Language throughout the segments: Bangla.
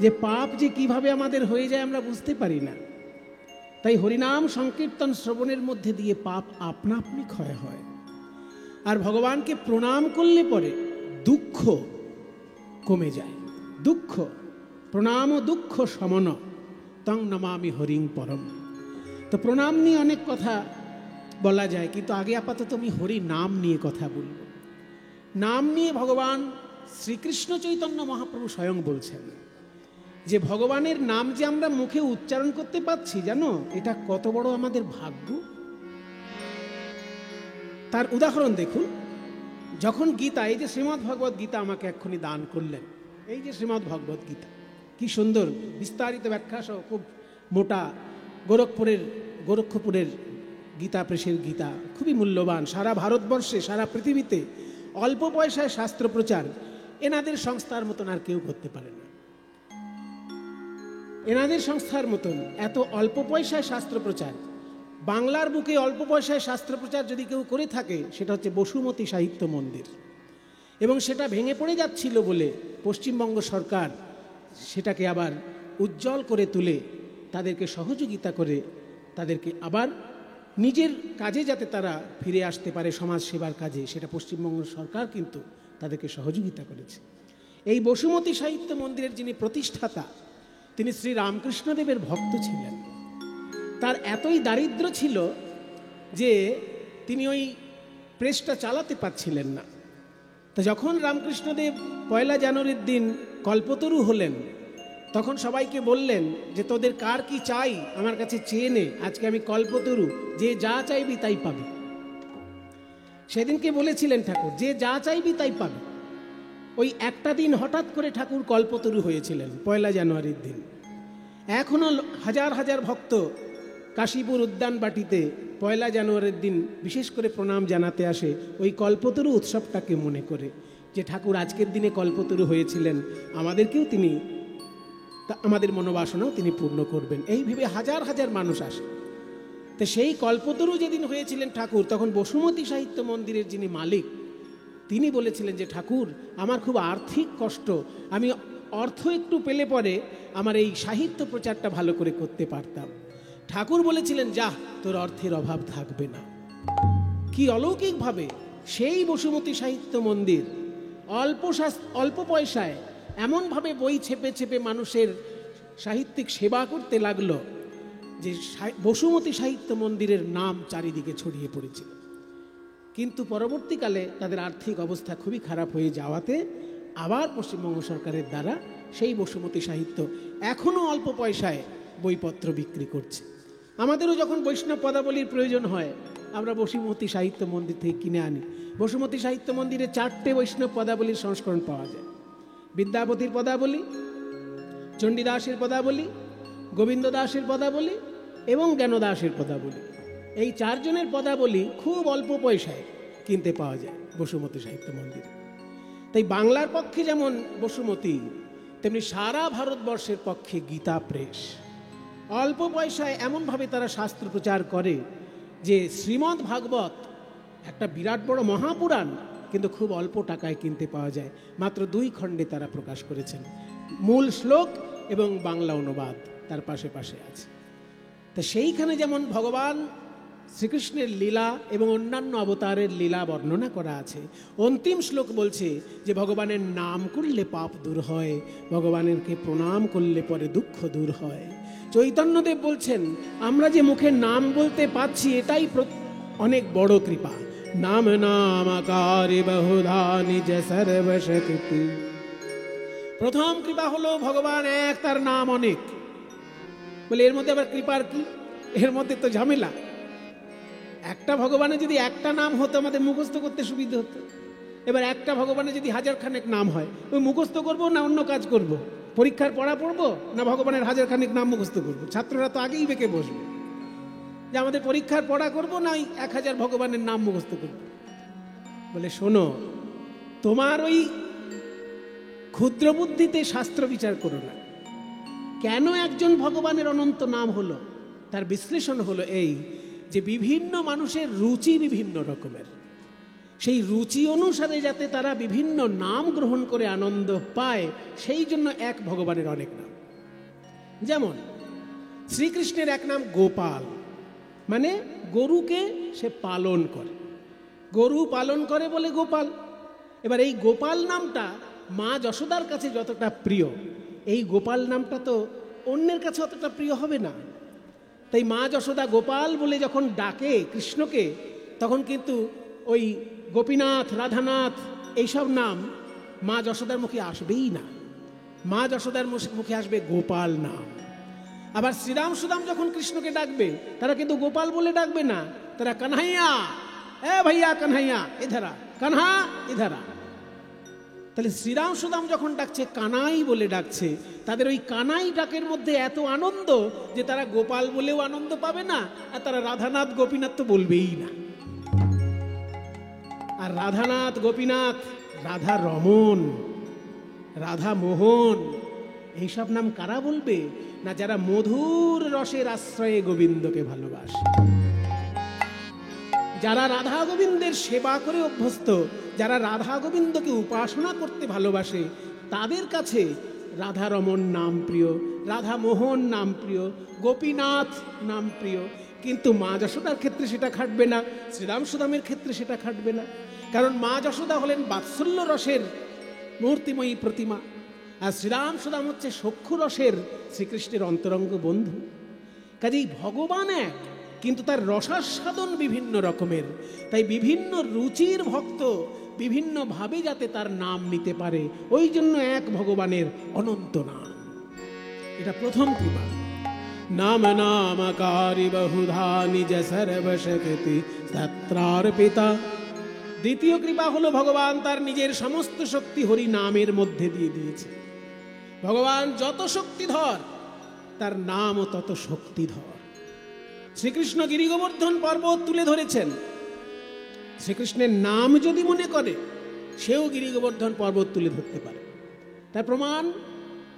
যে পাপ যে কিভাবে আমাদের হয়ে যায় আমরা বুঝতে পারি না। তাই হরিনাম সংকীর্তন শ্রবণের মধ্যে দিয়ে পাপ আপনা আপনি ক্ষয় হয়। আর ভগবানকে প্রণাম করলে পরে দুঃখ কমে যায়। দুঃখ প্রণাম ও দুঃখ সমন তং নমামি হরিং পরম। তো প্রণাম নিয়ে অনেক কথা বলা যায়, কিন্তু আগে আপাতত আমি হরি নাম নিয়ে কথা বলব। নাম নিয়ে ভগবান শ্রীকৃষ্ণ চৈতন্য মহাপ্রভু স্বয়ং বলছেন যে ভগবানের নাম যে আমরা মুখে উচ্চারণ করতে পারছি, জানো এটা কত বড় আমাদের ভাগ্য। তার উদাহরণ দেখুন, যখন গীতা, এই যে শ্রীমদ্ ভগবত গীতা আমাকে এক্ষুনি দান করলেন, এই যে শ্রীমদ্ ভগবত গীতা, কি সুন্দর বিস্তারিত ব্যাখ্যা সহ, খুব মোটা, গোরক্ষপুরের গীতা প্রেসের গীতা, খুবই মূল্যবান। সারা ভারতবর্ষে, সারা পৃথিবীতে অল্প পয়সায় শাস্ত্র প্রচার এনাদের সংস্থার মতন আর কেউ করতে পারে না। এনাদের সংস্থার মতন এত অল্প পয়সায় শাস্ত্র প্রচার, বাংলার বুকে অল্প পয়সায় শাস্ত্র প্রচার যদি কেউ করে থাকে সেটা হচ্ছে বসুমতী সাহিত্য মন্দির। এবং সেটা ভেঙে পড়ে যাচ্ছিল বলে পশ্চিমবঙ্গ সরকার সেটাকে আবার উজ্জ্বল করে তুলে তাদেরকে সহযোগিতা করে তাদেরকে আবার নিজের কাজে যাতে তারা ফিরে আসতে পারে, সমাজ সেবার কাজে, সেটা পশ্চিমবঙ্গ সরকার কিন্তু তাদেরকে সহযোগিতা করেছে। এই বসুমতী সাহিত্য মন্দিরের যিনি প্রতিষ্ঠাতা, তিনি শ্রী রামকৃষ্ণদেবের ভক্ত ছিলেন। তার এতই দারিদ্র ছিল যে তিনি ওই প্রেসটা চালাতে পারছিলেন না। তো যখন রামকৃষ্ণদেব 1 জানুয়ারির দিন কল্পতরু হলেন, তখন সবাইকে বললেন যে তোদের কার কি চাই আমার কাছে চেয়ে নে, আজকে আমি কল্পতরু, যে যা চাইবি তাই পাবি। সেদিনকে বলেছিলেন ঠাকুর, যে যা চাইবি তাই পাবি। ওই একটা দিন হঠাৎ করে ঠাকুর কল্পতরু হয়েছিলেন 1 জানুয়ারির দিন। এখনো হাজার হাজার ভক্ত কাশীপুর উদ্যান বাটিতে 1 জানুয়ারির দিন বিশেষ করে প্রণাম জানাতে আসে ওই কল্পতরু উৎসবটাকে মনে করে, যে ঠাকুর আজকের দিনে কল্পতরু হয়েছিলেন, আমাদেরকেও তিনি, আমাদের মনোবাসনাও তিনি পূর্ণ করবেন, এই ভেবে হাজার হাজার মানুষ আসে। তো সেই কল্পতরু যেদিন হয়েছিলেন ঠাকুর, তখন বসুমতী সাহিত্য মন্দিরের যিনি মালিক, তিনি বলেছিলেন যে ঠাকুর আমার খুব আর্থিক কষ্ট, আমি অর্থ একটু পেলে পরে আমার এই সাহিত্য প্রচারটা ভালো করে করতে পারতাম। ঠাকুর বলেছিলেন, যা, তোর অর্থের অভাব থাকবে না। কি অলৌকিকভাবে সেই বসুমতী সাহিত্য মন্দির অল্প পয়সায় এমনভাবে বই ছেপে ছেপে মানুষের সাহিত্যিক সেবা করতে লাগলো যে বসুমতী সাহিত্য মন্দিরের নাম চারিদিকে ছড়িয়ে পড়েছিল। কিন্তু পরবর্তীকালে তাদের আর্থিক অবস্থা খুবই খারাপ হয়ে যাওয়াতে আবার পশ্চিমবঙ্গ সরকারের দ্বারা সেই বসুমতী সাহিত্য এখনও অল্প পয়সায় বইপত্র বিক্রি করছে। আমাদেরও যখন বৈষ্ণব পদাবলীর প্রয়োজন হয় আমরা বসুমতী সাহিত্য মন্দির থেকে কিনে আনি। বসুমতী সাহিত্য মন্দিরে 4টে বৈষ্ণব পদাবলীর সংস্করণ পাওয়া যায়। বিদ্যাপতির পদাবলী, চণ্ডীদাসের পদাবলী, গোবিন্দ দাসের পদাবলী এবং জ্ঞানদাসের পদাবলী। এই 4 জনের পদাবলী খুব অল্প পয়সায় কিনতে পাওয়া যায় বসুমতী সাহিত্য মন্দিরে। তাই বাংলার পক্ষে যেমন বসুমতী, তেমনি সারা ভারতবর্ষের পক্ষে গীতা প্রেস। অল্প পয়সায় এমনভাবে তারা শাস্ত্র প্রচার করে যে শ্রীমদ্ ভাগবত একটা বিরাট বড় মহাপুরাণ, কিন্তু খুব অল্প টাকায় কিনতে পাওয়া যায়। মাত্র 2 খণ্ডে তারা প্রকাশ করেছেন, মূল শ্লোক এবং বাংলা অনুবাদ তার পাশে পাশে আছে। তা সেইখানে যেমন ভগবান শ্রীকৃষ্ণের লীলা এবং অন্যান্য অবতারের লীলা বর্ণনা করা আছে। অন্তিম শ্লোক বলছে যে ভগবানের নাম করলে পাপ দূর হয়, ভগবানেরকে প্রণাম করলে পরে দুঃখ দূর হয়। চৈতন্যদেব বলছেন আমরা যে মুখে নাম বলতে পাচ্ছি এটাই অনেক বড় কৃপা। নাম নামাকারে বহুধা নিজ সর্বশক্তি। প্রথম কৃপা হলো ভগবান এক, তার নাম অনেক। বলে এর মধ্যে আবার কৃপার কি? এর মধ্যে তো ঝামেলা। একটা ভগবানের যদি একটা নাম হতো আমাদের মুখস্থ করতে সুবিধা হতো। এবার একটা ভগবানের যদি 1000 খানেক নাম হয়, ওই মুখস্থ করবো না অন্য কাজ করব? পরীক্ষার পড়া পড়বো না ভগবানের 1000 খানেক নাম মুখস্থ করবো? ছাত্ররা তো আগেই বেঁকে বসবে যে আমাদের পরীক্ষার পড়া করবো না 1000 ভগবানের নাম মুখস্থ করবো। বলে শোনো, তোমার ওই ক্ষুদ্র বুদ্ধিতে শাস্ত্র বিচার করো না। কেন একজন ভগবানের অনন্ত নাম হলো, তার বিশ্লেষণ হলো এই যে বিভিন্ন মানুষের রুচি বিভিন্ন রকমের। সেই রুচি অনুসারে যাতে তারা বিভিন্ন নাম গ্রহণ করে আনন্দ পায়, সেই জন্য এক ভগবানের অনেক নাম। যেমন শ্রীকৃষ্ণের এক নাম গোপাল, মানে গরুকে সে পালন করে, গরু পালন করে বলে গোপাল। এবার এই গোপাল নামটা মা যশোদার কাছে যতটা প্রিয়, এই গোপাল নামটা তো অন্যের কাছে অতটা প্রিয় হবে না। তাই মা যশোদা গোপাল বলে যখন ডাকে কৃষ্ণকে, তখন কিন্তু ওই গোপীনাথ, রাধানাথ এইসব নাম মা যশোদার মুখে আসবেই না, মা যশোদার মুখে আসবে গোপাল নাম। আবার শ্রীরাম সুদাম যখন কৃষ্ণকে ডাকবে, তারা কিন্তু গোপাল বলে ডাকবে না, তারা কানহাইয়া, এ ভাইয়া কানহাইয়া এধারা, কানহা এধারা। তাহলে শ্রীরাম সুদাম যখন ডাকছে কানাই বলে ডাকছে, তাদের ওই কানাই ডাকের মধ্যে এত আনন্দ যে তারা গোপাল বলেও আনন্দ পাবে না, আর তারা রাধানাথ গোপীনাথ তো বলবেই না। আর রাধানাথ গোপীনাথ, রাধা রমন, রাধা মোহন, এইসব নাম কারা বলবে? না যারা মধুর রসের আশ্রয়ে গোবিন্দকে ভালোবাসে, যারা রাধা গোবিন্দের সেবা করে অভ্যস্ত, যারা রাধা গোবিন্দকে উপাসনা করতে ভালোবাসে, তাদের কাছে রাধা রমন নাম প্রিয়, রাধা মোহন নাম প্রিয়, গোপীনাথ নাম প্রিয়। কিন্তু মা যশোদার ক্ষেত্রে সেটা খাটবে না, শ্রীরাম সুদামের ক্ষেত্রে সেটা খাটবে না। কারণ মা যশোদা হলেন বাৎসল্য রসের মূর্তিময়ী প্রতিমা, আর শ্রীরাম সুদাম হচ্ছে সখ্য রসের শ্রীকৃষ্ণের অন্তরঙ্গ বন্ধু। কাজেই ভগবান এক, কিন্তু তার রসাস্বাদন বিভিন্ন রকমের। তাই বিভিন্ন রুচির ভক্ত বিভিন্নভাবে যাতে তার নাম নিতে পারে, ওই জন্য এক ভগবানের অনন্ত নাম। এটা প্রথম কৃপা। নাম নামকারী বহুধা নিজ সর্বশক্তি তত্রার্পিতা। দ্বিতীয় কৃপা হলো ভগবান তার নিজের সমস্ত শক্তি হরি নামের মধ্যে দিয়ে দিয়েছে। ভগবান যত শক্তিধর, তার নামও তত শক্তিধর। শ্রীকৃষ্ণ গিরি গোবর্ধন পর্বত তুলে ধরেছেন, শ্রীকৃষ্ণের নাম যদি মনে করে সেও গিরি গোবর্ধন পর্বত তুলে ধরতে পারে।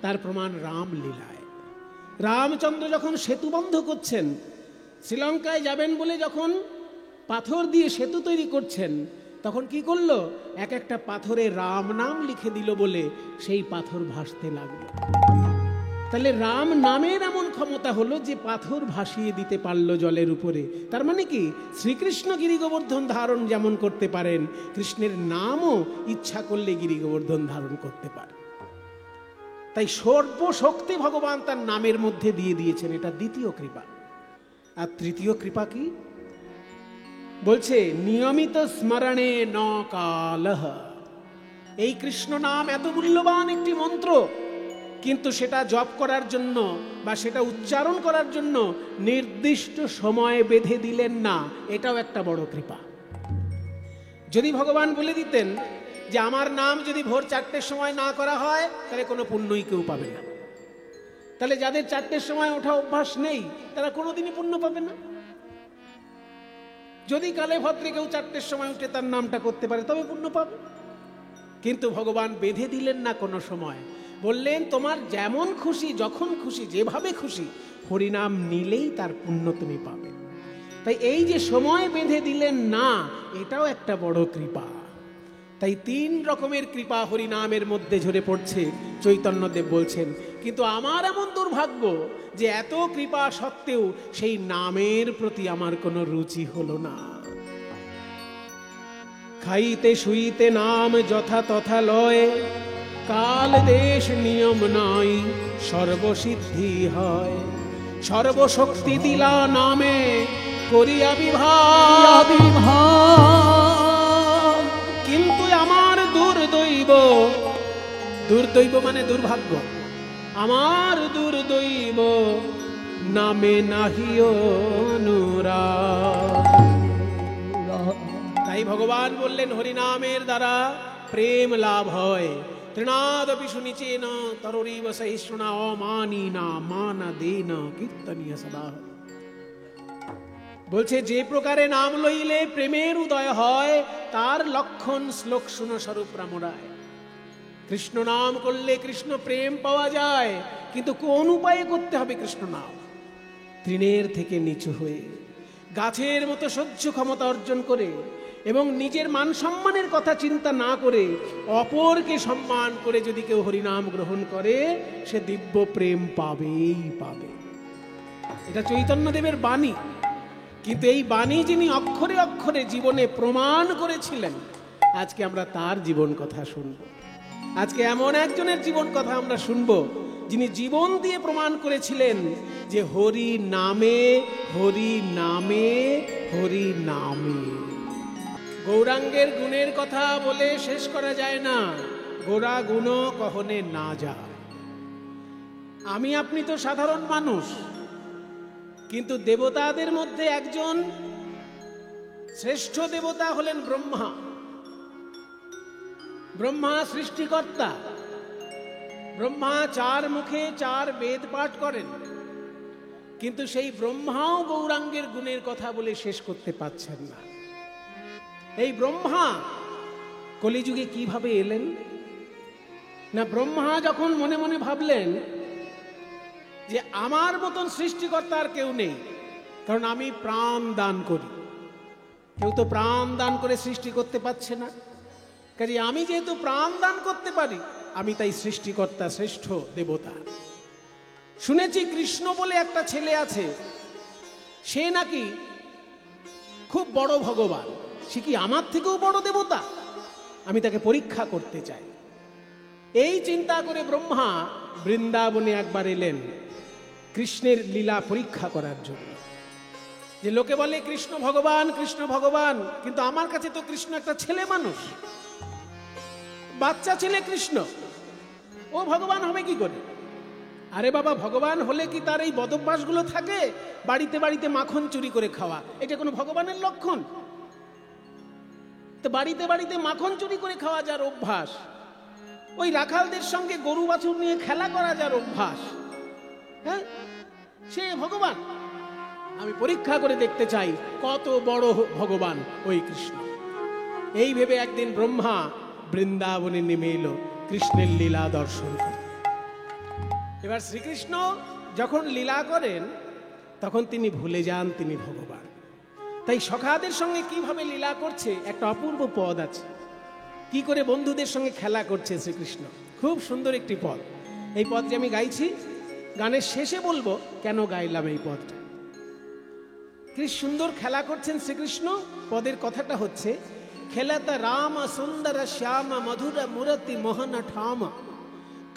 তার প্রমাণ রামলীলায়। রামচন্দ্র যখন সেতু বন্ধ করছেন, শ্রীলঙ্কায় যাবেন বলে যখন পাথর দিয়ে সেতু তৈরি করছেন, তখন কি করলো? এক একটা পাথরে রাম নাম লিখে দিল বলে সেই পাথর ভাসতে লাগলো। তাহলে রাম নামের এমন ক্ষমতা হলো যে পাথর ভাসিয়ে দিতে পারলো জলের উপরে। তার মানে কি, শ্রীকৃষ্ণ গিরি গোবর্ধন ধারণ যেমন করতে পারেন, কৃষ্ণের নামও ইচ্ছা করলে গিরি গোবর্ধন ধারণ করতে পারে। তাই সর্বশক্তি ভগবান তার নামের মধ্যে দিয়ে দিয়েছেন, এটা দ্বিতীয় কৃপা। আর তৃতীয় কৃপা কি বলছে? নিয়মিত স্মরণে ন কালহ। এই কৃষ্ণ নাম এত মূল্যবান একটি মন্ত্র, কিন্তু সেটা জপ করার জন্য বা সেটা উচ্চারণ করার জন্য নির্দিষ্ট সময় বেঁধে দিলেন না, এটাও একটা বড় কৃপা। যদি ভগবান বলে দিতেন যে আমার নাম যদি ভোর 4টের সময় না করা হয়, তাহলে কোনো পুণ্যই কেউ পাবে না, তাহলে যাদের 4টের সময় ওঠা অভ্যাস নেই তারা কোনোদিনই পুণ্য পাবে না। যদি কালে ভদ্রে কেউ 4টের সময় উঠে তার নামটা করতে পারে, তবে পুণ্য পাবে। কিন্তু ভগবান বেঁধে দিলেন না কোনো সময়, বললেন তোমার যেমন খুশি, যখন খুশি, যেভাবে খুশি হরিনাম নিলেই তার পুণ্য তুমি পাবে। তাই এই যে সময় বেঁধে দিলেন না, এটাও একটা বড় কৃপা। তাই 3 রকমের কৃপা হরিনামের মধ্যে ঝরে পড়ছে, চৈতন্যদেব বলছেন। কিন্তু আমার এমন দুর্ভাগ্য যে এত কৃপা সত্ত্বেও সেই নামের প্রতি আমার কোনো রুচি হলো না। খাইতে শুইতে নাম যথা তথা লয়, কাল দেশ নিয়ম নাই সর্বসিদ্ধি হয়। সর্বশক্তি দিলা নামে করিয়া বিভাগ, কিন্তু আমার দুর্দৈব, দুর্দৈব মানে দুর্ভাগ্য, আমার দুর্দৈব নামে নাহি অনুরাগ। তাই ভগবান বললেন হরিনামের দ্বারা প্রেম লাভ হয়। তৃণাদপি সুনিচেন তরুরীব সহিষ্ণুনা অমানিনা মানা দেনা কীর্তনীয় সদা। বলছে যে প্রকারে নাম লইলে প্রেমের উদয় হয়, তার লক্ষণ শ্লোক শুনো স্বরূপ রামরায়। কৃষ্ণ নাম করলে কৃষ্ণ প্রেম পাওয়া যায়, কিন্তু কোন উপায়ে করতে হবে কৃষ্ণ নাম? তৃণের থেকে নিচু হয়ে, গাছের মতো সহ্য ক্ষমতা অর্জন করে, এবং নিজের মান সম্মানের কথা চিন্তা না করে অপরকে সম্মান করে যদি কেউ হরিনাম গ্রহণ করে, সে দিব্য প্রেম পাবেই পাবে। এটা চৈতন্যদেবের বাণী। কিন্তু এই বাণী যিনি অক্ষরে অক্ষরে জীবনে প্রমাণ করেছিলেন, আজকে আমরা তার জীবন কথা শুনব। আজকে এমন একজনের জীবন কথা আমরা শুনব যিনি জীবন দিয়ে প্রমাণ করেছিলেন যে হরি নামে, হরি নামে, হরি নামে। গৌরাঙ্গের গুণের কথা বলে শেষ করা যায় না, গোরা গুণ কহনে না যা। আমি আপনি তো সাধারণ মানুষ, কিন্তু দেবতাদের মধ্যে একজন শ্রেষ্ঠ দেবতা হলেন ব্রহ্মা। ব্রহ্মা সৃষ্টিকর্তা। ব্রহ্মা 4 মুখে 4 বেদ পাঠ করেন, কিন্তু সেই ব্রহ্মাও গৌরাঙ্গের গুণের কথা বলে শেষ করতে পারছেন না। এই ব্রহ্মা কলিযুগে কিভাবে এলেন না, ব্রহ্মা যখন মনে মনে ভাবলেন যে আমার মতন সৃষ্টিকর্তা আর কেউ নেই, কারণ আমি প্রাণ দান করি, কেউ তো প্রাণ দান করে সৃষ্টি করতে পারছে না, কাজে আমি যেহেতু প্রাণ দান করতে পারি, আমি তাই সৃষ্টিকর্তা, শ্রেষ্ঠ দেবতা। শুনেছি কৃষ্ণ বলে একটা ছেলে আছে, সে নাকি খুব বড় ভগবান, সে কি আমার থেকেও বড় দেবতা? আমি তাকে পরীক্ষা করতে চাই। এই চিন্তা করে ব্রহ্মা বৃন্দাবনে একবার এলেন কৃষ্ণের লীলা পরীক্ষা করার জন্য। যে লোকে বলে কৃষ্ণ ভগবান, কৃষ্ণ ভগবান, কিন্তু আমার কাছে তো কৃষ্ণ একটা ছেলে মানুষ, বাচ্চা ছেলে কৃষ্ণ, ও ভগবান হবে কি করে? আরে বাবা, ভগবান হলে কি তার এই বদভ্যাসগুলো থাকে? বাড়িতে বাড়িতে মাখন চুরি করে খাওয়া, এটা কোনো ভগবানের লক্ষণ? তো বাড়িতে বাড়িতে মাখন চুরি করে খাওয়া যার অভ্যাস, ওই রাখালদের সঙ্গে গরু বাছুর নিয়ে খেলা করা যার অভ্যাস, হ্যাঁ, সে ভগবান? আমি পরীক্ষা করে দেখতে চাই কত বড় ভগবান ওই কৃষ্ণ। এই ভেবে একদিন ব্রহ্মা বৃন্দাবনে নেমে এলো কৃষ্ণের লীলা দর্শন করতে। এবার শ্রীকৃষ্ণ যখন লীলা করেন তখন তিনি ভুলে যান তিনি ভগবান। তাই সখাদের সঙ্গে কিভাবে লীলা করছে একটা অপূর্ব পদ আছে, কি করে বন্ধুদের সঙ্গে খেলা করছে শ্রীকৃষ্ণ, খুব সুন্দর একটি পদ। এই পদটি আমি গাইছি, গানের শেষে বলবো কেন গাইলাম এই পদটা। কি সুন্দর খেলা করছেন শ্রীকৃষ্ণ। পদের কথাটা হচ্ছে, খেলাতা রাম সুন্দর শ্যাম মধুর মুরতি মোহন ঠাম,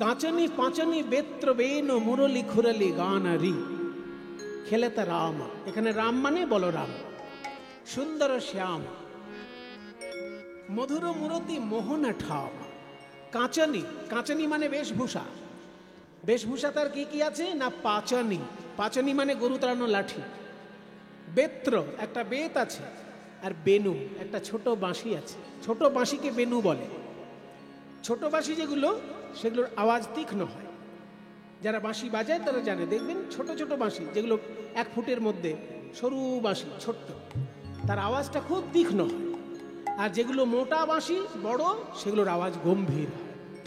কাঁচনি পাঁচনি বেত্র বেন মুরলি খুরলি গানারি। খেলাতা রাম, এখানে রাম মানে বলরাম, সুন্দর শ্যাম, মধুর মুরতি মোহন ঠাম, কাঁচনি, কাঁচনি মানে বেশভূষা, বেশভূষা তার কি কি আছে না, পাচনি, পাচনি মানে গরু তাড়ানো লাঠি, বেত্র একটা বেত আছে, আর বেনু একটা ছোট বাঁশি আছে। ছোট বাঁশিকে বেনু বলে। ছোট বাঁশি যেগুলো, সেগুলোর আওয়াজ তীক্ষ্ণ হয়, যারা বাঁশি বাজায় তারা জানে, দেখবেন ছোট ছোট বাঁশি যেগুলো 1 ফুটের মধ্যে সরু বাঁশি ছোট্ট, তার আওয়াজটা খুব তীক্ষ্ণ হয়। আর যেগুলো মোটা বাঁশি বড়, সেগুলোর আওয়াজ গম্ভীর।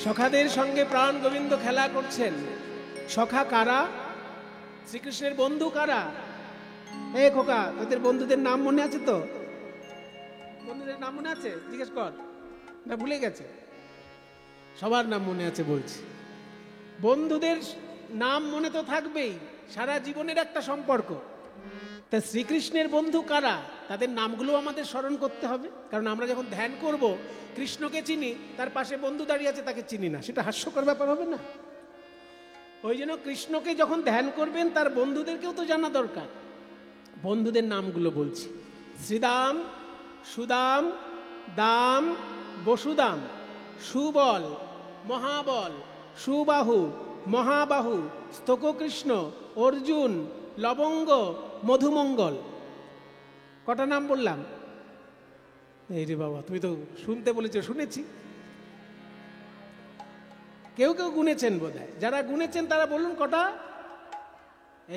সখাদের সঙ্গে প্রাণ গোবিন্দ খেলা করছেন। সখা কারা? শ্রীকৃষ্ণের বন্ধু কারা? এ খোকা, তোদের বন্ধুদের নাম মনে আছে তো? বন্ধুদের নাম মনে আছে? জিজ্ঞেস কর, না ভুলে গেছে? সবার নাম মনে আছে বলছি। বন্ধুদের নাম মনে তো থাকবেই, সারা জীবনের একটা সম্পর্ক। তা শ্রীকৃষ্ণের বন্ধু কারা, তাদের নামগুলো আমাদের স্মরণ করতে হবে। কারণ আমরা যখন ধ্যান করব, কৃষ্ণকে চিনি, তার পাশে বন্ধু দাঁড়িয়ে আছে তাকে চিনি না, সেটা হাস্যকর ব্যাপার হবে না? ওই জন্য কৃষ্ণকে যখন ধ্যান করবেন তার বন্ধুদেরকেও তো জানা দরকার। বন্ধুদের নামগুলো বলছি, শ্রীদাম, সুদাম, দাম, বসুদাম, সুবল, মহাবল, সুবাহু, মহাবাহু, স্তককৃষ্ণ, অর্জুন, লবঙ্গ, মধুমঙ্গল। কটা নাম বললাম? এই রে বাবা, তুমি তো শুনতে বলেছো, শুনেছি। কেউ কেউ গুনেছেন বোধহয়, যারা গুনেছেন তারা বলুন কটা।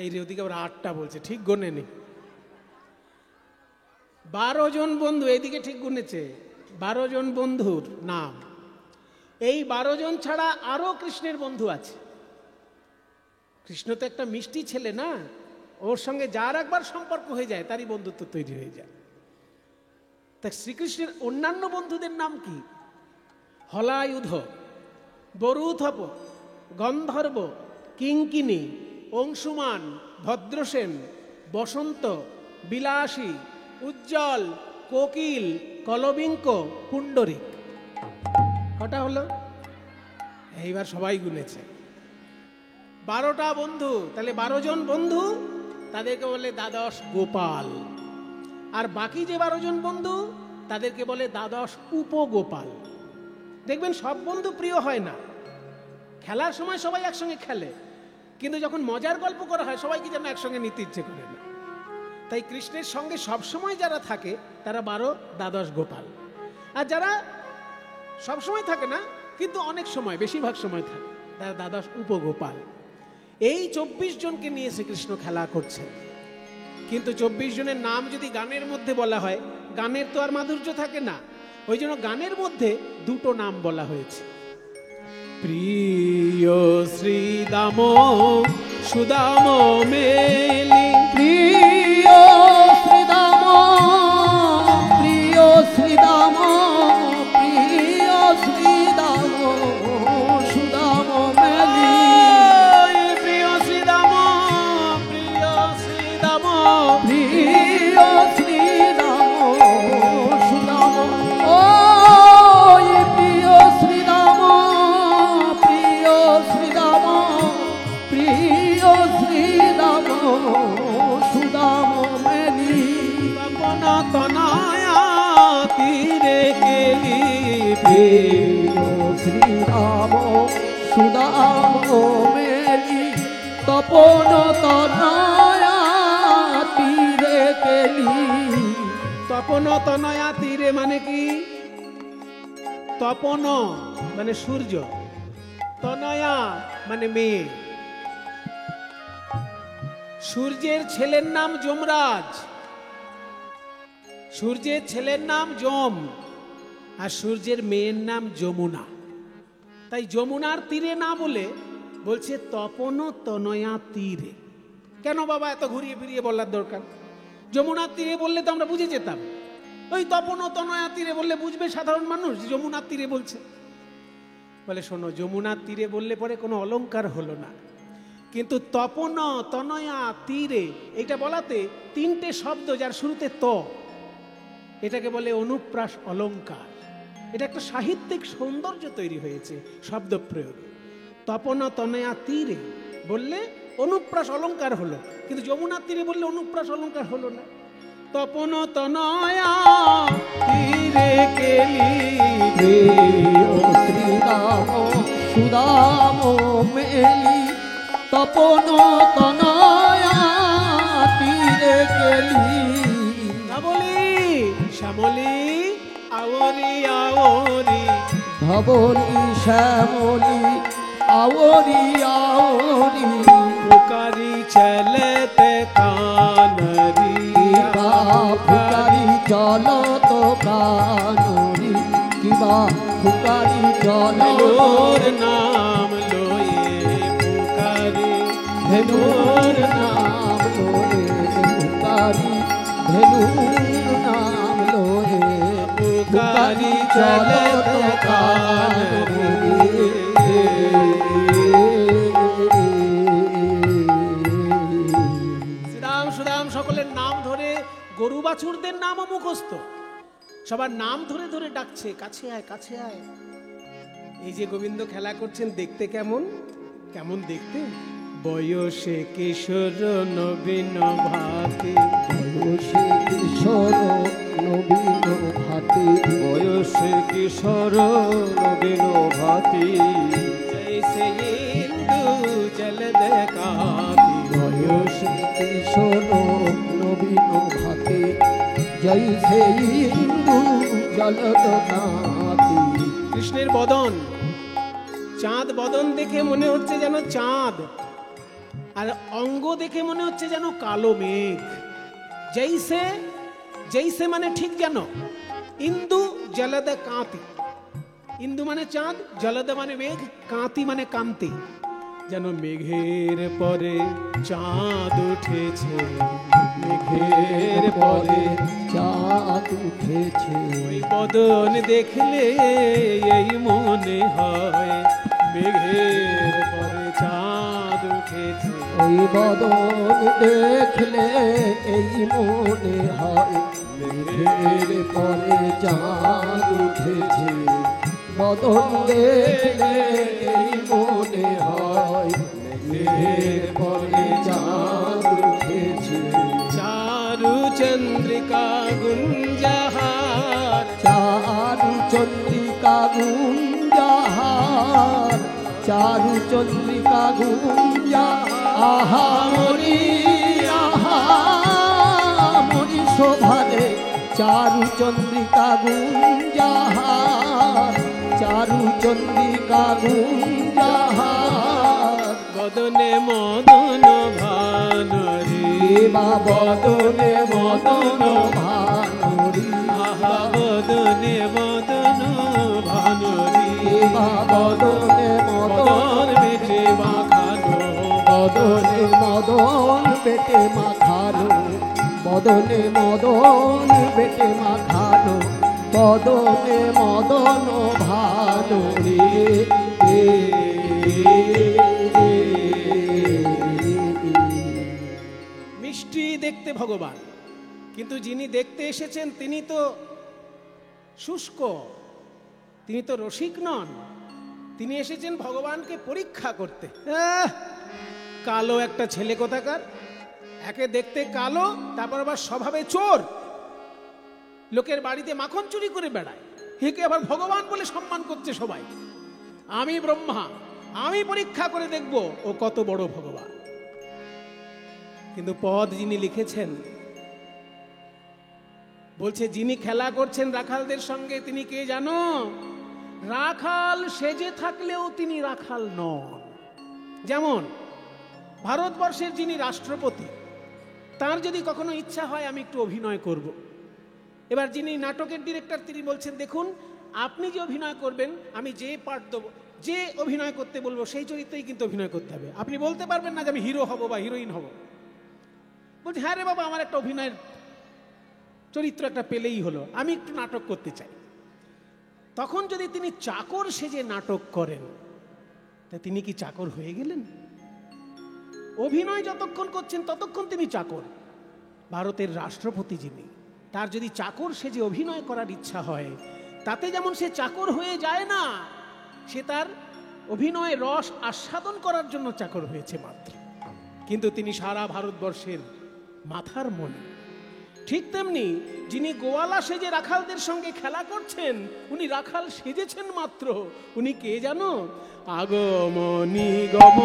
এই রে, ওদিকে আবার 8টা বলছে, ঠিক গোনেনি। 12 জন বন্ধু, এইদিকে ঠিক গুনেছে, 12 জন বন্ধুর নাম। এই 12 জন ছাড়া আরো কৃষ্ণের বন্ধু আছে। কৃষ্ণ তো একটা মিষ্টি ছেলে না, ওর সঙ্গে যার একবার সম্পর্ক হয়ে যায় তারই বন্ধুত্ব তৈরি হয়ে যায়। তা শ্রীকৃষ্ণের অন্যান্য বন্ধুদের নাম কি? হলায়ুধ, বরুথপ, গন্ধর্ব, কিঙ্কিনী, অংশুমান, ভদ্রসেন, বসন্ত, বিলাসী, উজ্জ্বল, কোকিল, কলবিঙ্ক, পুণ্ডরিক। কটা হলো? এইবার সবাই গুনেছে 12টা বন্ধু। তাহলে 12 জন বন্ধু, তাদেরকে বলে দ্বাদশ গোপাল। আর বাকি যে 12 জন বন্ধু, তাদেরকে বলে দ্বাদশ উপগোপাল। দেখবেন সব বন্ধু প্রিয় হয় না। খেলার সময় সবাই একসঙ্গে খেলে, কিন্তু যখন মজার গল্প করা হয় সবাইকে যেন একসঙ্গে নিতে ইচ্ছে করে না। তাই কৃষ্ণের সঙ্গে সবসময় যারা থাকে তারা 12 দ্বাদশ গোপাল। আর যারা সবসময় থাকে না কিন্তু অনেক সময়, বেশিরভাগ সময় থাকে, তারা দ্বাদশ উপগোপাল। এই 24 জনকে নিয়ে শ্রীকৃষ্ণ খেলা করছে। কিন্তু 24 জনের নাম যদি গানের মধ্যে বলা হয়, গানের তো আর মাধুর্য থাকে না। ওই জন্য গানের মধ্যে 2টো নাম বলা হয়েছে। প্রিয় শ্রীদাম সুদাম মেলি, প্রিয় শ্রীদাম, প্রিয় শ্রীদাম, প্রিয় শ্রীদাম সুদাম মেলি, প্রিয় শ্রীদাম, প্রিয় শ্রীদাম, প্রিয় শ্রীদাম সুদাম, ও প্রিয় শ্রীদাম, প্রিয় শ্রীদাম, প্রিয় শ্রীদাম সুদাম মেলি, তপন তনয়া তীরে কেলি, প্রিয় শ্রীরাম সুদাম মেলি, তপন তনয়া তীরে কেলি। তপন তনয়া তীরে মানে কি? তপন মানে সূর্য, তনয়া মানে মেয়ে। সূর্যের ছেলের নাম যমরাজ, সূর্যের ছেলের নাম যম, আর সূর্যের মেয়ের নাম যমুনা। তাই যমুনার তীরে না বলে বলছে তপন তনয়া তীরে। কেন বাবা এত ঘুরিয়ে ফিরিয়ে বলার দরকার? যমুনার তীরে বললে তো আমরা বুঝে যেতাম। ওই তপন তনয়া তীরে বললে বুঝবে সাধারণ মানুষ যমুনার তীরে বলছে। বলে শোনো, যমুনার তীরে বললে পরে কোনো অলংকার হলো না, কিন্তু তপন তনয়া তীরে এটা বলাতে 3টে শব্দ যার শুরুতে ত, এটাকে বলে অনুপ্রাস অলংকার। এটা একটা সাহিত্যিক সৌন্দর্য তৈরি হয়েছে শব্দ প্রয়োগে। তপন তনয়া তীরে বললে অনুপ্রাস অলংকার হলো, কিন্তু যমুনার তীরে বললে অনুপ্রাস অলংকার হলো না। তপন তনয়া তীরে কেলি, প্রিয় শ্রীরাম সুদাম মেলি, তপন তনয়া তীরে কেলি। ধবলি শ্যামলি আওরি আওরি, ধবলি শ্যামলি আওরি আওরি, পুকারি চলতে কানরি, ফুকারি চলত কানরি, কিবা ফুকারি ধেনুর চলত নাম লয়ে পুকারি, ধেনুর নাম লোয়ে, ফুকারি ধেনুর নাম লোয়ে, ফুকারি চলত কানরি। শ্রীরাম সুদাম সকলের নাম ধরে, গরু বাছুরদের নামও মুখস্থ, সবার নাম ধরে ধরে ডাকছে, কাছে আয় কাছে আয়। এই যে গোবিন্দ খেলা করছেন, দেখতে কেমন? কেমন দেখতে? বয়সে কিশোর নবীন ভাতি, বয়সে কিশোর নবীন ভাতি, বয়সে কিশোর নবীন ভাতি, জৈসে ইন্দু জলদ কাতি, বয়সে কিশোর নবীন ভাতি, জৈসে ইন্দু জলদ কাতি। কৃষ্ণের বদন, চাঁদ বদন দেখে মনে হচ্ছে যেন চাঁদ, আর অঙ্গ দেখে মনে হচ্ছে যেন কালো মেঘ। জৈসে, জৈসে মানে ঠিক যেন, ইন্দু জলদ কাঁতি। ইন্দু মানে চাঁদ, জলদ মানে মেঘ, কাঁতি মানে কান্তি। যেন মেঘের পরে চাঁদ উঠেছে, মেঘের পরে চাঁদ উঠেছে। ওই বদন দেখলে এই মনে হয় মেঘের পরে চাঁদ উঠেছে। ওই বদন দেখলে এই মনে হয় মেঘের পরে চাঁদ উঠেছে। বদন দেখলে এই মনে হয় মেঘের পরে চাঁদ উঠেছে। চারু চন্দ্রিকা গুঞ্জাহার, চারু চন্দ্রিকা গুঞ্জাহার, চারু চন্দ্রিকা গুঞ্জাহার। আহা মরি, আহা মরি শোভারে চারু চন্দ্রিকা গুঞ্জাহার, চারু চন্দ্রিকা গুঞ্জাহার। বদনে মদন ভানুরি, দেবা বদনে মদন ভানুরি, আহা বদনে মদন ভানুরি। দেবা বদনে মদন বেটে মাখানো, বদনে মদন পেটে মাখানো, বদনে মদন পেটে মাখানো, বদনে মদন ভানুরি। মিষ্টি দেখতে ভগবান, কিন্তু যিনি দেখতে এসেছেন তিনি তো শুষ্ক, তিনি তো রসিক নন, তিনি এসেছেন ভগবানকে পরীক্ষা করতে। কালো একটা ছেলে কোথাকার, একে দেখতে কালো, তারপর আবার স্বভাবে চোর, লোকের বাড়িতে মাখন চুরি করে বেড়ায়, একে আবার ভগবান বলে সম্মান করছে সবাই। আমি ব্রহ্মা, আমি পরীক্ষা করে দেখব ও কত বড় ভগবান। কিন্তু পদ যিনি লিখেছেন বলছে যিনি খেলা করছেন রাখালদের সঙ্গে তিনি কে জানো? রাখাল সেজে থাকলেও তিনি রাখাল নন। যেমন ভারতবর্ষের যিনি রাষ্ট্রপতি, তার যদি কখনো ইচ্ছা হয় আমি একটু অভিনয় করব, এবার যিনি নাটকের ডিরেক্টর তিনি বলছেন দেখুন আপনি যে অভিনয় করবেন আমি যে পার্ট দেবো, যে অভিনয় করতে বলবো সেই চরিত্রেই কিন্তু অভিনয় করতে হবে, আপনি বলতে পারবেন না যে আমি হিরো হব বা হিরোইন হব। বলছি হ্যাঁ রে বাবা, আমার একটা অভিনয়ের চরিত্র একটা পেলেই হলো, আমি একটু নাটক করতে চাই। তখন যদি তিনি চাকর সেজে নাটক করেন তা তিনি কি চাকর হয়ে গেলেন? অভিনয় যতক্ষণ করছেন ততক্ষণ তিনি চাকর। ভারতের রাষ্ট্রপতি যিনি, তার যদি চাকর সেজে অভিনয় করার ইচ্ছা হয় তাতে যেমন সে চাকর হয়ে যায় না, সে তার অভিনয় রস আস্বাদন করার জন্য চাকর হয়েছে মাত্র, কিন্তু তিনি সারা ভারতবর্ষের মাথার মণি। ঠিক তেমনি যিনি গোয়ালা সেজে রাখালদের সঙ্গে খেলা করছেন উনি রাখাল সেজেছেন মাত্র, উনি কে জানো? আগম নিগম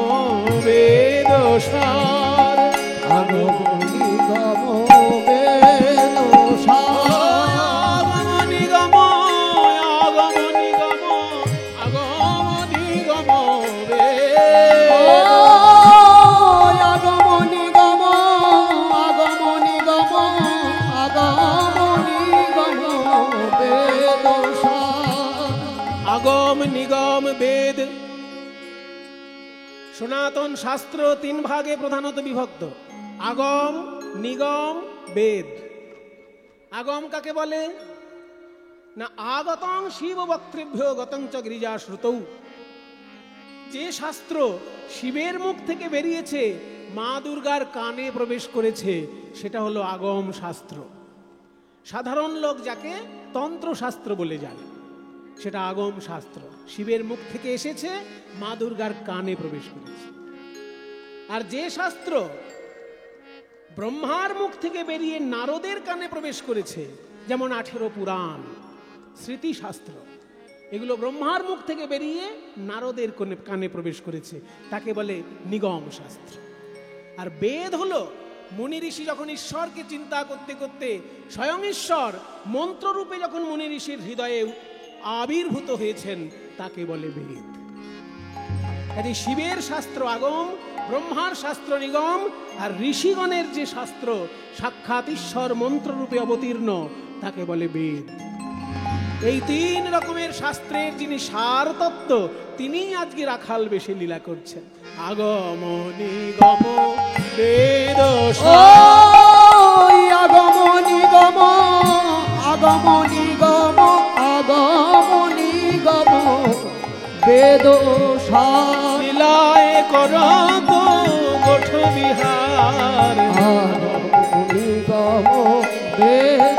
বেদসার, আগম নিগম বেদসার, আগম নিগম, আগম নিগম, আগম নিগম বেদ, আগম নিগম, আগম নিগম, আগম নিগম বেদসার। আগম নিগম বেদ। সনাতন শাস্ত্র তিন ভাগে প্রধানত বিভক্ত, আগম নিগম বেদ। আগম কাকে বলে না? আগতং শিব বক্তৃভ্য গতং চ গিরিজা শ্রুতৌ। যে শাস্ত্র শিবের মুখ থেকে বেরিয়েছে, মা দুর্গার কানে প্রবেশ করেছে, সেটা হলো আগম শাস্ত্র। সাধারণ লোক যাকে তন্ত্র শাস্ত্র বলে জানে, সেটা আগম শাস্ত্র। শিবের মুখ থেকে এসেছে, মা দুর্গার কানে প্রবেশ করেছে। আর যে শাস্ত্র ব্রহ্মার মুখ থেকে বেরিয়ে নারদের কানে প্রবেশ করেছে, যেমন 18 পুরাণ, স্মৃতি শাস্ত্র, এগুলো ব্রহ্মার মুখ থেকে বেরিয়ে নারদের কানে প্রবেশ করেছে, তাকে বলে নিগম শাস্ত্র। আর বেদ হলো মুনি ঋষি যখন ঈশ্বরকে চিন্তা করতে করতে স্বয়ং ঈশ্বর মন্ত্ররূপে যখন মুনি ঋষির হৃদয়ে আবির্ভূত হয়েছেন, তাকে বলে বেদ। কাজে শিবের শাস্ত্র আগম, ব্রহ্মার শাস্ত্র নিগম, আর ঋষিগণের যে শাস্ত্র সাক্ষাৎ ঈশ্বর মন্ত্ররূপে অবতীর্ণ, তাকে বলে বেদ। এই তিন রকমের শাস্ত্রের যিনি সার তত্ত্ব, তিনিই আজকে রাখাল বেশে লীলা করছেন। আগম নিগম বেদ ওই আগম নিগম আগম নিগম আগম নিগম বেদ লীলায় করত গোঠ বিহার নিগম বেদ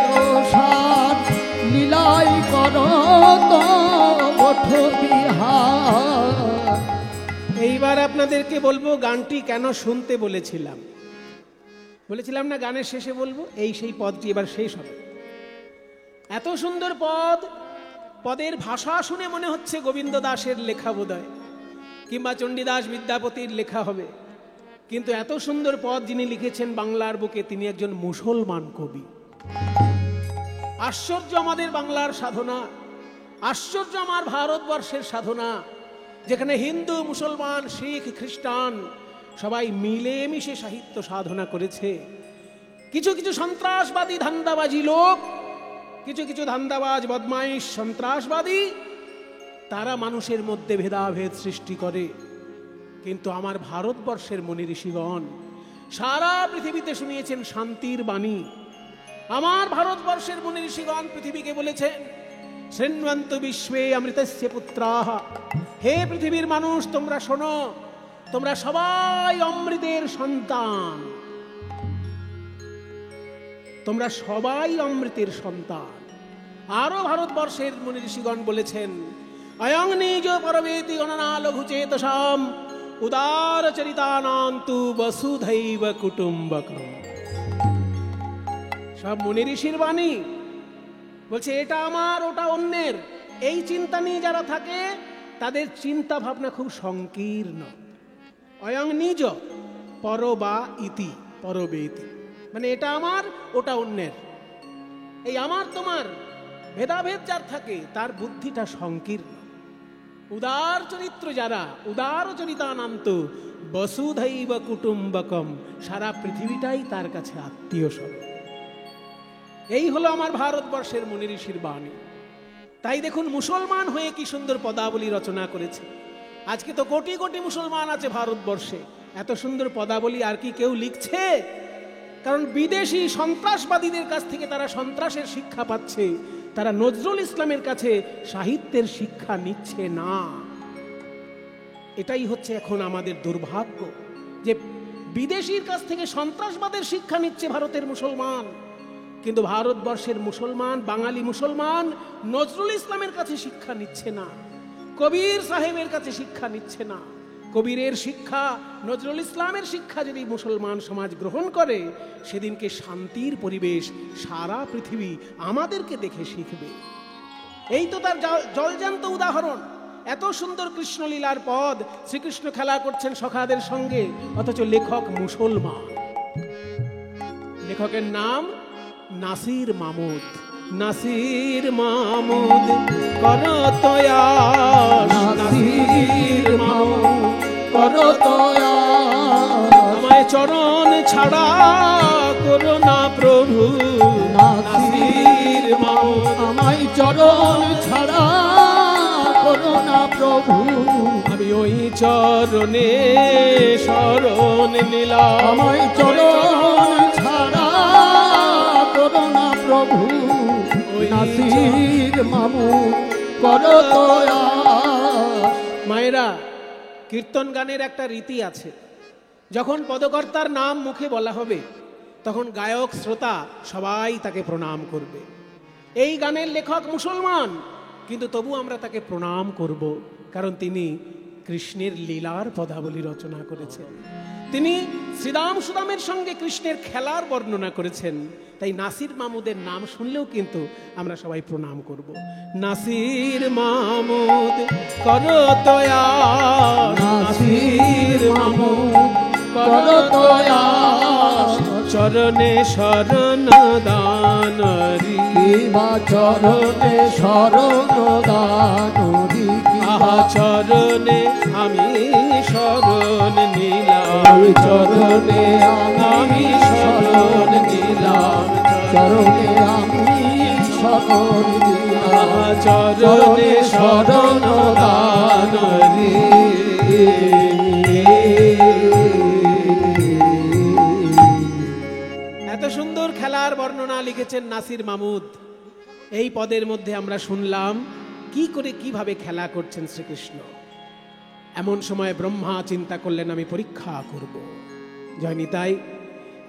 লীলাই করত গোঠ বিহার। এইবার আপনাদেরকে বলবো গানটি কেন শুনতে বলেছিলাম। বলেছিলাম না গানের শেষে বলবো, এই সেই পদটি এবার শেষ হবে। এত সুন্দর পদ, পদের ভাষা শুনে মনে হচ্ছে গোবিন্দ দাসের লেখা বোধহয়, কিংবা চণ্ডীদাস বিদ্যাপতির লেখা হবে। কিন্তু এত সুন্দর পদ যিনি লিখেছেন বাংলার বুকে, তিনি একজন মুসলমান কবি। আশ্চর্য আমাদের বাংলার সাধনা, আশ্চর্য আমার ভারতবর্ষের সাধনা, যেখানে হিন্দু, মুসলমান, শিখ, খ্রিস্টান সবাই মিলেমিশে সাহিত্য সাধনা করেছে। কিছু কিছু সন্ত্রাসবাদী ধান্দাবাজি লোক, কিছু কিছু ধান্দাবাজ বদমাইশ সন্ত্রাসবাদী, তারা মানুষের মধ্যে ভেদাভেদ সৃষ্টি করে। কিন্তু আমার ভারতবর্ষের মুনি ঋষিগণ সারা পৃথিবীতে শুনিয়েছেন শান্তির বাণী। আমার ভারতবর্ষের মুনি ঋষিগণ পৃথিবীকে বলেছেন, শৃণ্বন্তু বিশ্বে অমৃতস্য পুত্রাঃ, হে পৃথিবীর মানুষ তোমরা শোনো, তোমরা সবাই অমৃতের সন্তান, তোমরা সবাই অমৃতের সন্তান। আরো ভারতবর্ষের মুনি ঋষিগণ বলেছেন, অয়ং নিজ পরবেতি গণনা লঘু চেতসাম উদার চরিতানান্তু বসুধৈব কুটুম্বকম। সব মুনি ঋষির বাণী বলছে, এটা আমার ওটা অন্যের, এই চিন্তা নিয়ে যারা থাকে তাদের চিন্তা ভাবনা খুব সংকীর্ণ। অয়ং নিজ পর বা ইতি পরবেতি, মানে এটা আমার ওটা অন্যের, এই আমার তোমার ভেদাভেদ যার থাকে তার বুদ্ধিটা সংকীর্ণ। উদার চরিত্র যারা, উদার চরিতানান্ত বসুধৈব কুটুম্বকম, সারা পৃথিবীটাই তার কাছে আত্মীয় স্বরূপ। এই হলো আমার ভারতবর্ষের মুনি ঋষির বাণী। তাই দেখুন মুসলমান হয়ে কি সুন্দর পদাবলী রচনা করেছে। আজকে তো কোটি কোটি মুসলমান আছে ভারতবর্ষে, এত সুন্দর পদাবলী আর কি কেউ লিখছে? কারণ বিদেশি সন্ত্রাসবাদীদের কাছ থেকে তারা সন্ত্রাসের শিক্ষা পাচ্ছে, তারা নজরুল ইসলামের কাছে সাহিত্যের শিক্ষা নিচ্ছে না। এটাই হচ্ছে এখন আমাদের দুর্ভাগ্য, যে বিদেশির কাছ থেকে সন্ত্রাসবাদের শিক্ষা নিচ্ছে ভারতের মুসলমান, কিন্তু ভারতবর্ষের মুসলমান, বাঙালি মুসলমান নজরুল ইসলামের কাছে শিক্ষা নিচ্ছে না, কবির সাহেবের কাছে শিক্ষা নিচ্ছে না। কবিরের শিক্ষা, নজরুল ইসলামের শিক্ষা যদি মুসলমান সমাজ গ্রহণ করে, সেদিনকে শান্তির পরিবেশ সারা পৃথিবী আমাদেরকে দেখে শিখবে। এই তো তার জলজান্ত উদাহরণ। এত সুন্দর কৃষ্ণলীলার পদ, শ্রীকৃষ্ণ খেলা করছেন সখাদের সঙ্গে, অথচ লেখক মুসলমান। লেখকের নাম নাসির মাহমুদ। নাসির মাহমুদ করতয়াস, নাসির মাহমুদ করতয়াস, আমায় চরণ ছাড়া করো না প্রভু। নাসির মাহমুদ আমায় চরণ ছাড়া করো না প্রভু। আমি ওই চরণে শরণ নিলাম, আমায় চরণ ছাড়া করো না প্রভু। নাসির মাহমুদ করতয়াস। মায়েরা, কীর্তন গানের একটা রীতি আছে, যখন পদকর্তার নাম মুখে বলা হবে তখন গায়ক শ্রোতা সবাই তাকে প্রণাম করবে। এই গানের লেখক মুসলমান, কিন্তু তবু আমরা তাকে প্রণাম করব, কারণ তিনি কৃষ্ণের লীলার পদাবলী রচনা করেছেন। তিনি শ্রীরাম সুদামের সঙ্গে কৃষ্ণের খেলার বর্ণনা করেছেন। তাই নাসির মাহমুদের নাম শুনলেও কিন্তু আমরা সবাই প্রণাম করব। নাসির মাহমুদ করতয়াস, নাসির মাহমুদ করতয়াস, চরণে শরণ দান কিবা চরণে শরণ দান, আহা চরণে আমি শরণ নিলাম, চরণে আমি শরণ নিলাম, চরণে আমি শরণ দিলাম। চরণে শরণ দান রে। এত সুন্দর খেলার বর্ণনা লিখেছেন নাসির মাহমুদ। এই পদের মধ্যে আমরা শুনলাম কি করে কিভাবে খেলা করছেন শ্রীকৃষ্ণ। এমন সময় ব্রহ্মা চিন্তা করলেন আমি পরীক্ষা করব। জয় নিতাই।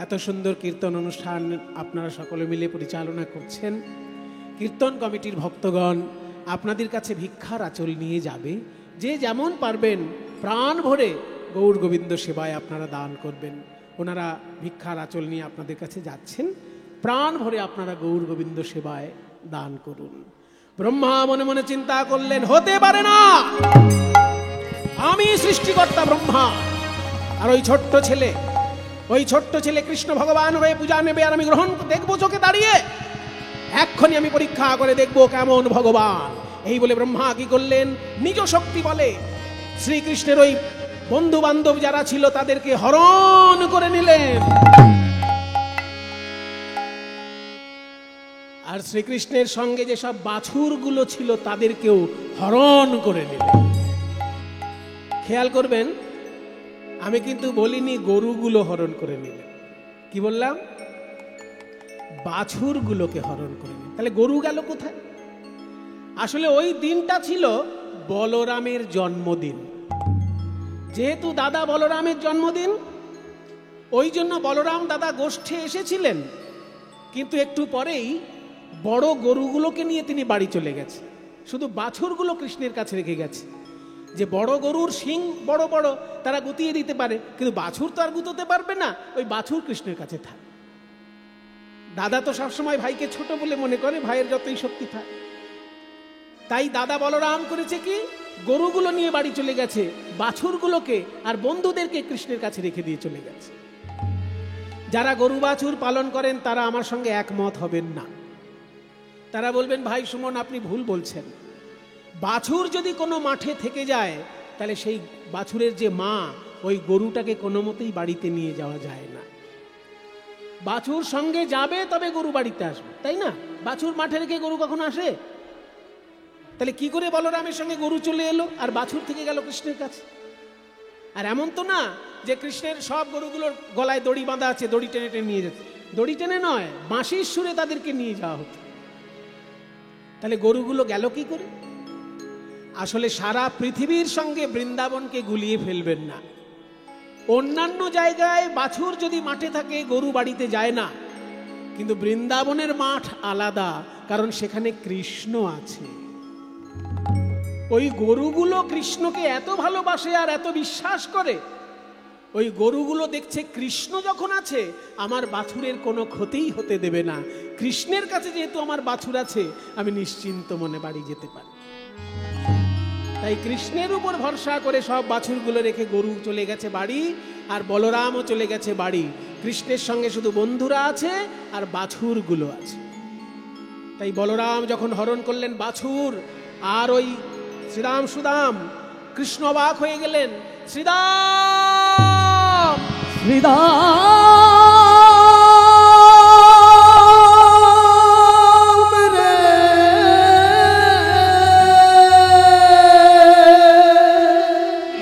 এত সুন্দর কীর্তন অনুষ্ঠান আপনারা সকলে মিলে পরিচালনা করছেন। কীর্তন কমিটির ভক্তগণ আপনাদের কাছে ভিক্ষার আঁচল নিয়ে যাবে। যে যেমন পারবেন প্রাণ ভরে গৌর গোবিন্দ সেবায় আপনারা দান করবেন। ওনারা ভিক্ষার আঁচল নিয়ে আপনাদের কাছে যাচ্ছেন। প্রাণ ভরে আপনারা গৌর গোবিন্দ সেবায় দান করুন। ব্রহ্মা মনে মনে চিন্তা করলেন হতে পারে না, আমি সৃষ্টিকর্তা ব্রহ্মা, আর ওই ছোট্ট ছেলে কৃষ্ণ ভগবান হয়ে পূজা নেবে, আর আমি গ্রহণ দেখবো চোখে দাঁড়িয়ে, এক্ষুনি আমি পরীক্ষা করে দেখবো কেমন ভগবান। এই বলে ব্রহ্মা কি করলেন, নিজ শক্তি বলে শ্রীকৃষ্ণের ওই বন্ধু বান্ধব যারা ছিল তাদেরকে হরণ করে নিলেন, আর শ্রীকৃষ্ণের সঙ্গে যেসব বাছুরগুলো ছিল তাদেরকেও হরণ করে নিলেন। খেয়াল করবেন, আমি কিন্তু বলিনি গরুগুলো হরণ করে নিলেন, কি বললাম, বাছুরগুলোকে হরণ করে নিলেন। তাহলে গরু গেল কোথায়? আসলে ওই দিনটা ছিল বলরামের জন্মদিন। যেহেতু দাদা বলরামের জন্মদিন, ওই জন্য বলরাম দাদা গোষ্ঠে এসেছিলেন, কিন্তু একটু পরেই বড় গরুগুলোকে নিয়ে তিনি বাড়ি চলে গেছে। শুধু বাছুরগুলো কৃষ্ণের কাছে রেখে গেছে। যে বড় গরুর শিং বড় বড়, তারা গুতিয়ে দিতে পারে, কিন্তু বাছুর তো আর গুতোতে পারবে না, ওই বাছুর কৃষ্ণের কাছে থাকে। দাদা তো সবসময় ভাইকে ছোট বলে মনে করে, ভাইয়ের যতই শক্তি থাকে। তাই দাদা বলরাম করেছে কি, গরুগুলো নিয়ে বাড়ি চলে গেছে, বাছুরগুলোকে আর বন্ধুদেরকে কৃষ্ণের কাছে রেখে দিয়ে চলে গেছে। যারা গরু বাছুর পালন করেন তারা আমার সঙ্গে একমত হবেন না। তারা বলবেন ভাই সুমন আপনি ভুল বলছেন। বাছুর যদি কোনো মাঠে থেকে যায়, তাহলে সেই বাছুরের যে মা, ওই গরুটাকে কোনো মতেই বাড়িতে নিয়ে যাওয়া যায় না। বাছুর সঙ্গে যাবে তবে গরু বাড়িতে আসবে, তাই না? বাছুর মাঠে রেখে গরু কখনো আসে? তাহলে কি করে বলরামের সঙ্গে গরু চলে এলো আর বাছুর থেকে গেল কৃষ্ণের কাছে? আর এমন তো না যে কৃষ্ণের সব গরুগুলোর গলায় দড়ি বাঁধা আছে, দড়ি টেনে টেনে নিয়ে যেত। দড়ি টেনে নয়, বাঁশির সুরে তাদেরকে নিয়ে যাওয়া হতো। তাহলে গরুগুলো গেল কি করে? আসলে সারা পৃথিবীর সঙ্গে বৃন্দাবনকে গুলিয়ে ফেলবেন না। অন্যান্য জায়গায় বাছুর যদি মাঠে থাকে গরু বাড়িতে যায় না, কিন্তু বৃন্দাবনের মাঠ আলাদা, কারণ সেখানে কৃষ্ণ আছে। ওই গরুগুলো কৃষ্ণকে এত ভালোবাসে আর এত বিশ্বাস করে, ওই গরুগুলো দেখছে কৃষ্ণ যখন আছে আমার বাছুরের কোনো ক্ষতিই হতে দেবে না। কৃষ্ণের কাছে যেহেতু আমার বাছুর আছে, আমি নিশ্চিন্ত মনে বাড়ি যেতে পারি। তাই কৃষ্ণের উপর ভরসা করে সব বাছুরগুলো রেখে গরু চলে গেছে বাড়ি, আর বলরামও চলে গেছে বাড়ি। কৃষ্ণের সঙ্গে শুধু বন্ধুরা আছে আর বাছুরগুলো আছে। তাই বলরাম যখন হরণ করলেন বাছুর আর ওই শ্রীরাম সুদাম, কৃষ্ণ অবাক হয়ে গেলেন। শ্রীরাম শ্রীরাম রে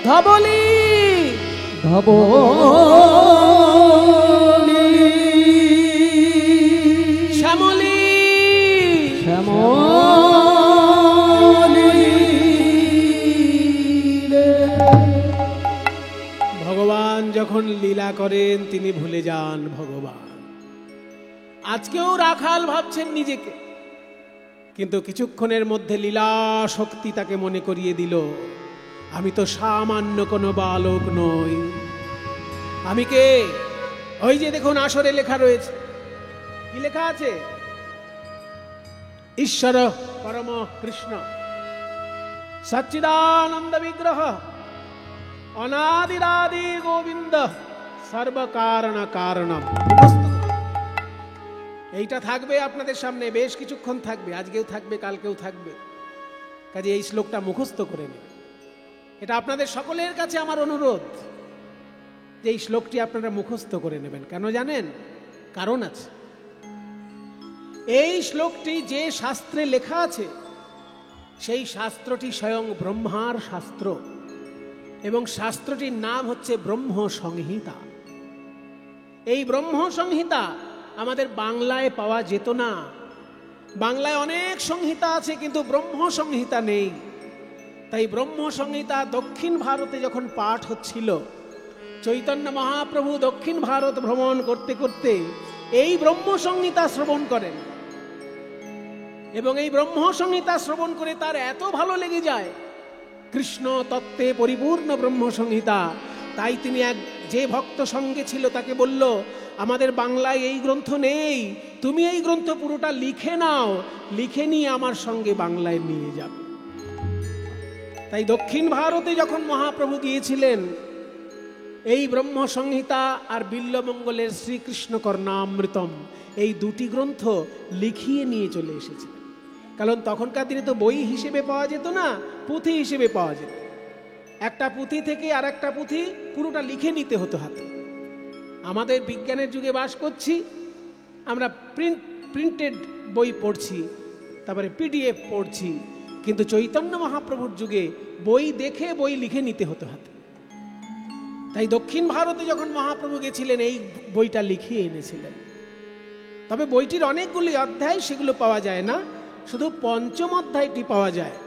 ধবলি ধবলি শ্যামলি শ্যামলি ভগবান যখন লীলা করেন তিনি ভুলে যান ভগবান। আজকেও রাখাল ভাবছেন নিজেকে, কিন্তু কিছুক্ষণের মধ্যে লীলা শক্তি তাকে মনে করিয়ে দিল, আমি তো সামান্য কোনো বালক নই। আমি কে? ওই যে দেখুন আসরে লেখা রয়েছে, কি লেখা আছে? ঈশ্বর পরম কৃষ্ণ সচ্চিদানন্দ বিগ্রহ অনাদিরাদি গোবিন্দ সর্বকারণ কারণম। এইটা থাকবে আপনাদের সামনে, বেশ কিছুক্ষণ থাকবে, আজকেও থাকবে, কালকেও থাকবে। কাজে এই শ্লোকটা মুখস্থ করে নিন। এটা আপনাদের সকলের কাছে আমার অনুরোধ যে এই শ্লোকটি আপনারা মুখস্থ করে নেবেন। কেন জানেন? কারণ আছে। এই শ্লোকটি যে শাস্ত্রে লেখা আছে, সেই শাস্ত্রটি স্বয়ং ব্রহ্মার শাস্ত্র, এবং শাস্ত্রটির নাম হচ্ছে ব্রহ্ম সংহিতা। এই ব্রহ্ম সংহিতা আমাদের বাংলায় পাওয়া যেত না। বাংলায় অনেক সংহিতা আছে, কিন্তু ব্রহ্ম সংহিতা নেই। তাই ব্রহ্ম সংহিতা দক্ষিণ ভারতে যখন পাঠ হচ্ছিল, চৈতন্য মহাপ্রভু দক্ষিণ ভারত ভ্রমণ করতে করতে এই ব্রহ্ম সংহিতা শ্রবণ করেন, এবং এই ব্রহ্ম সংহিতা শ্রবণ করে তার এত ভালো লেগে যায়, কৃষ্ণ তত্ত্বে পরিপূর্ণ ব্রহ্ম সংহিতা। তাই তিনি যে ভক্ত সঙ্গে ছিল তাকে বলল, আমাদের বাংলায় এই গ্রন্থ নেই, তুমি এই গ্রন্থ পুরোটা লিখে নাও, লিখে নিয়ে আমার সঙ্গে বাংলায় নিয়ে যাবে। তাই দক্ষিণ ভারতে যখন মহাপ্রভু গিয়েছিলেন, এই ব্রহ্ম সংহিতা আর বিল্বমঙ্গলের শ্রীকৃষ্ণ কর্ণামৃতম এই দুটি গ্রন্থ লিখিয়ে নিয়ে চলে এসেছিলেন। কারণ তখনকার দিনে তো বই হিসেবে পাওয়া যেত না, পুঁথি হিসেবে পাওয়া যেত। একটা পুঁথি থেকে আর একটা পুঁথি পুরোটা লিখে নিতে হতো হাতে। আমাদের বিজ্ঞানের যুগে বাস করছি, আমরা প্রিন্টেড বই পড়ছি, তারপরে পিডিএফ পড়ছি, কিন্তু চৈতন্য মহাপ্রভুর যুগে বই দেখে বই লিখে নিতে হতো হাতে। তাই দক্ষিণ ভারতে যখন মহাপ্রভু গেছিলেন এই বইটা লিখিয়ে এনেছিলেন। তবে বইটির অনেকগুলি অধ্যায়, সেগুলো পাওয়া যায় না, শুধু পঞ্চম অধ্যায়টি পাওয়া যায়।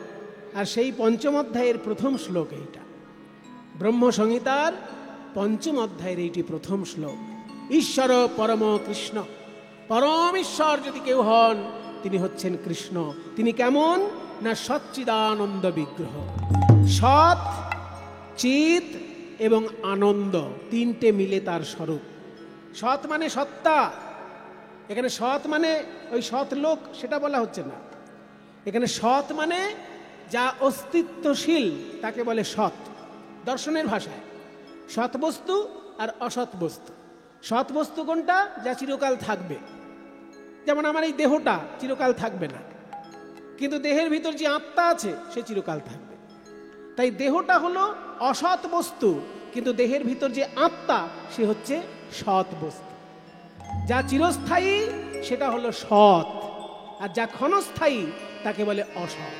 আর সেই পঞ্চম অধ্যায়ের প্রথম শ্লোক এইটা, ব্রহ্ম সংহিতার পঞ্চম অধ্যায়ের এইটি প্রথম শ্লোক। ঈশ্বর পরম কৃষ্ণ, পরম ঈশ্বর যদি কেউ হন তিনি হচ্ছেন কৃষ্ণ। তিনি কেমন না সচ্চিদানন্দ বিগ্রহ। সৎ, চিৎ এবং আনন্দ তিনটে মিলে তার স্বরূপ। সৎ মানে সত্তা, এখানে সৎ মানে ওই সৎ লোক সেটা বলা হচ্ছে না। এখানে সৎ মানে যা অস্তিত্বশীল তাকে বলে সৎ। দর্শনের ভাষায় সৎ বস্তু আর অসৎ বস্তু। সৎ বস্তু কোনটা? যা চিরকাল থাকবে। যেমন আমার এই দেহটা চিরকাল থাকবে না, কিন্তু দেহের ভিতর যে আত্মা আছে সে চিরকাল থাকবে। তাই দেহটা হলো অসৎ বস্তু, কিন্তু দেহের ভিতর যে আত্মা সে হচ্ছে সৎ বস্তু। যা চিরস্থায়ী সেটা হলো সৎ, আর যা ক্ষণস্থায়ী তাকে বলে অসৎ।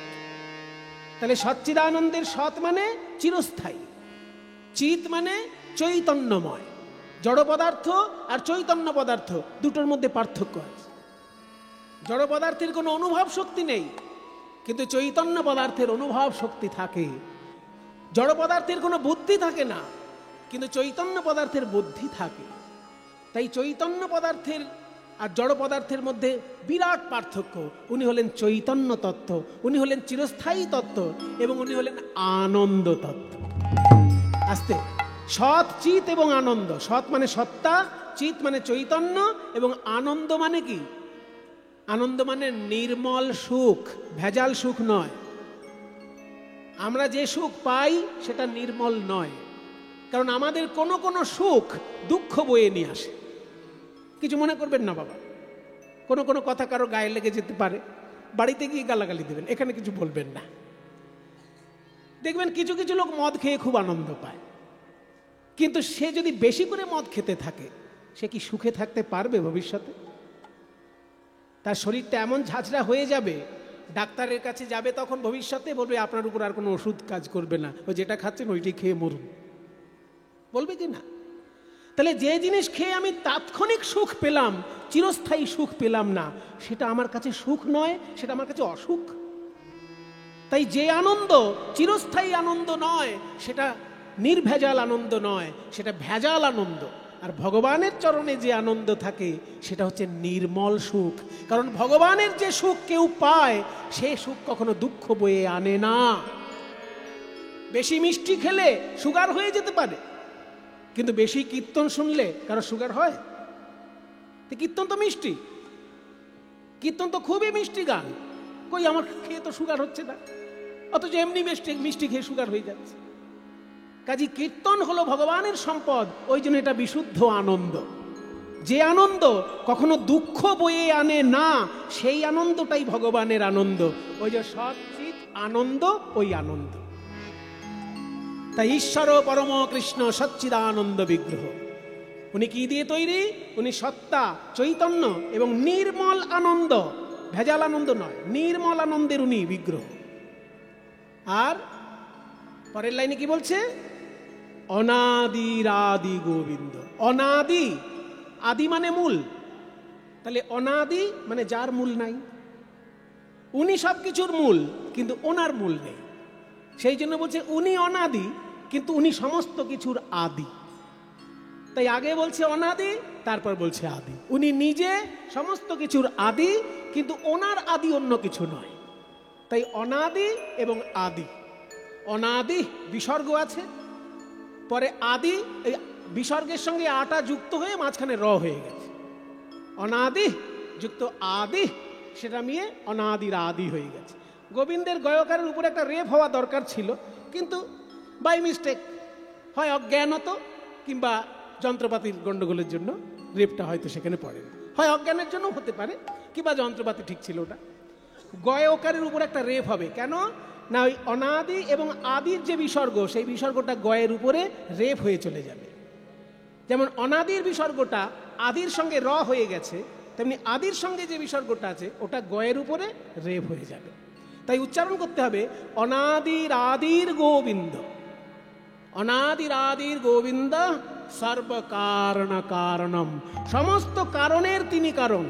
তাহলে সচ্চিদানন্দের সৎ মানে চিরস্থায়ী, চিৎ মানে চৈতন্যময়। জড় পদার্থ আর চৈতন্য পদার্থ দুটোর মধ্যে পার্থক্য আছে। জড় পদার্থের কোনো অনুভব শক্তি নেই, কিন্তু চৈতন্য পদার্থের অনুভব শক্তি থাকে। জড় পদার্থের কোনো বুদ্ধি থাকে না, কিন্তু চৈতন্য পদার্থের বুদ্ধি থাকে। তাই চৈতন্য পদার্থের আর জড় পদার্থের মধ্যে বিরাট পার্থক্য। উনি হলেন চৈতন্য তত্ত্ব, উনি হলেন চিরস্থায়ী তত্ত্ব, এবং উনি হলেন আনন্দ তত্ত্ব। আস্তে, সৎ, চিৎ এবং আনন্দ। সৎ মানে সত্তা, চিৎ মানে চৈতন্য, এবং আনন্দ মানে কি? আনন্দ মানে নির্মল সুখ, ভেজাল সুখ নয়। আমরা যে সুখ পাই সেটা নির্মল নয়, কারণ আমাদের কোনো কোনো সুখ দুঃখ বয়ে নিয়ে আসে। কিছু মনে করবেন না বাবা, কোনো কোনো কথা কারো গায়ে লেগে যেতে পারে, বাড়িতে গিয়ে গালাগালি দেবেন, এখানে কিছু বলবেন না। দেখবেন কিছু কিছু লোক মদ খেয়ে খুব আনন্দ পায়, কিন্তু সে যদি বেশি করে মদ খেতে থাকে সে কি সুখে থাকতে পারবে ভবিষ্যতে? তার শরীরটা এমন ঝাঁঝরা হয়ে যাবে, ডাক্তারের কাছে যাবে তখন ভবিষ্যতে বলবে আপনার উপর আর কোনো ওষুধ কাজ করবে না, ওই যেটা খাচ্ছেন ওইটি খেয়ে মরুন, বলবে কি না? তাহলে যে জিনিস খেয়ে আমি তাৎক্ষণিক সুখ পেলাম, চিরস্থায়ী সুখ পেলাম না, সেটা আমার কাছে সুখ নয়, সেটা আমার কাছে অসুখ। তাই যে আনন্দ চিরস্থায়ী আনন্দ নয়, সেটা নির্ভেজাল আনন্দ নয়, সেটা ভেজাল আনন্দ। আর ভগবানের চরণে যে আনন্দ থাকে সেটা হচ্ছে নির্মল সুখ। কারণ ভগবানের যে সুখ কেউ পায় সে সুখ কখনো দুঃখ বয়ে আনে না। বেশি মিষ্টি খেলে সুগার হয়ে যেতে পারে, কিন্তু বেশি কীর্তন শুনলে কারো সুগার হয়? কীর্তন তো মিষ্টি, কীর্তন তো খুবই মিষ্টি গান, কই আমার খেয়ে তো সুগার হচ্ছে না, অথচ এমনি মিষ্টি খেয়ে সুগার হয়ে যাচ্ছে। কাজী কীর্তন হলো ভগবানের সম্পদ, ওই জন্য এটা বিশুদ্ধ আনন্দ। যে আনন্দ কখনো দুঃখ বয়ে আনে না, সেই আনন্দটাই ভগবানের আনন্দ। ওই যে সচ্চিৎ আনন্দ, ওই আনন্দ। তাই ঈশ্বর পরম কৃষ্ণ সচ্চিদানন্দ বিগ্রহ। উনি কি দিয়ে তৈরি? উনি সত্তা, চৈতন্য এবং নির্মল আনন্দ, ভেজাল আনন্দ নয়, নির্মল আনন্দের উনি বিগ্রহ। আর পরের লাইনে কি বলছে? অনাদিরাদি গোবিন্দ। অনাদি আদি মানে মূল, তাহলে অনাদি মানে যার মূল নাই। উনি সব কিছুর মূল, কিন্তু ওনার মূল নেই। সেই জন্য বলছে উনি অনাদি, কিন্তু উনি সমস্ত কিছুর আদি। তাই আগে বলছে অনাদি, তারপর বলছে আদি। উনি নিজে সমস্ত কিছুর আদি, কিন্তু ওনার আদি অন্য কিছু নয়। তাই অনাদি এবং আদি। অনাদি বিসর্গ আছে, পরে আদি, এই বিসর্গের সঙ্গে আটা যুক্ত হয়ে মাঝখানে র হয়ে গেছে। অনাদি যুক্ত আদি, সেটা নিয়ে অনাদির আদি হয়ে গেছে। গোবিন্দের গয়কারের উপরে একটা রেফ হওয়া দরকার ছিল, কিন্তু বাই মিস্টেক, হয় অজ্ঞানত কিংবা যন্ত্রপাতির গণ্ডগোলের জন্য রেপটা হয়তো সেখানে পড়ে, হয় অজ্ঞানের জন্য হতে পারে, কিংবা যন্ত্রপাতি ঠিক ছিল ওটা। গয়কারের উপর একটা রেপ হবে, কেন না ওই অনাদি এবং আদির যে বিসর্গ, সেই বিসর্গটা গয়ের উপরে রেপ হয়ে চলে যাবে। যেমন অনাদির বিসর্গটা আদির সঙ্গে র হয়ে গেছে, তেমনি আদির সঙ্গে যে বিসর্গটা আছে ওটা গয়ের উপরে রেপ হয়ে যাবে। তাই উচ্চারণ করতে হবে অনাদির আদির গোবিন্দ, অনাদির আদির গোবিন্দ সর্বকারণ কারণম, সমস্ত কারণের তিনি কারণ।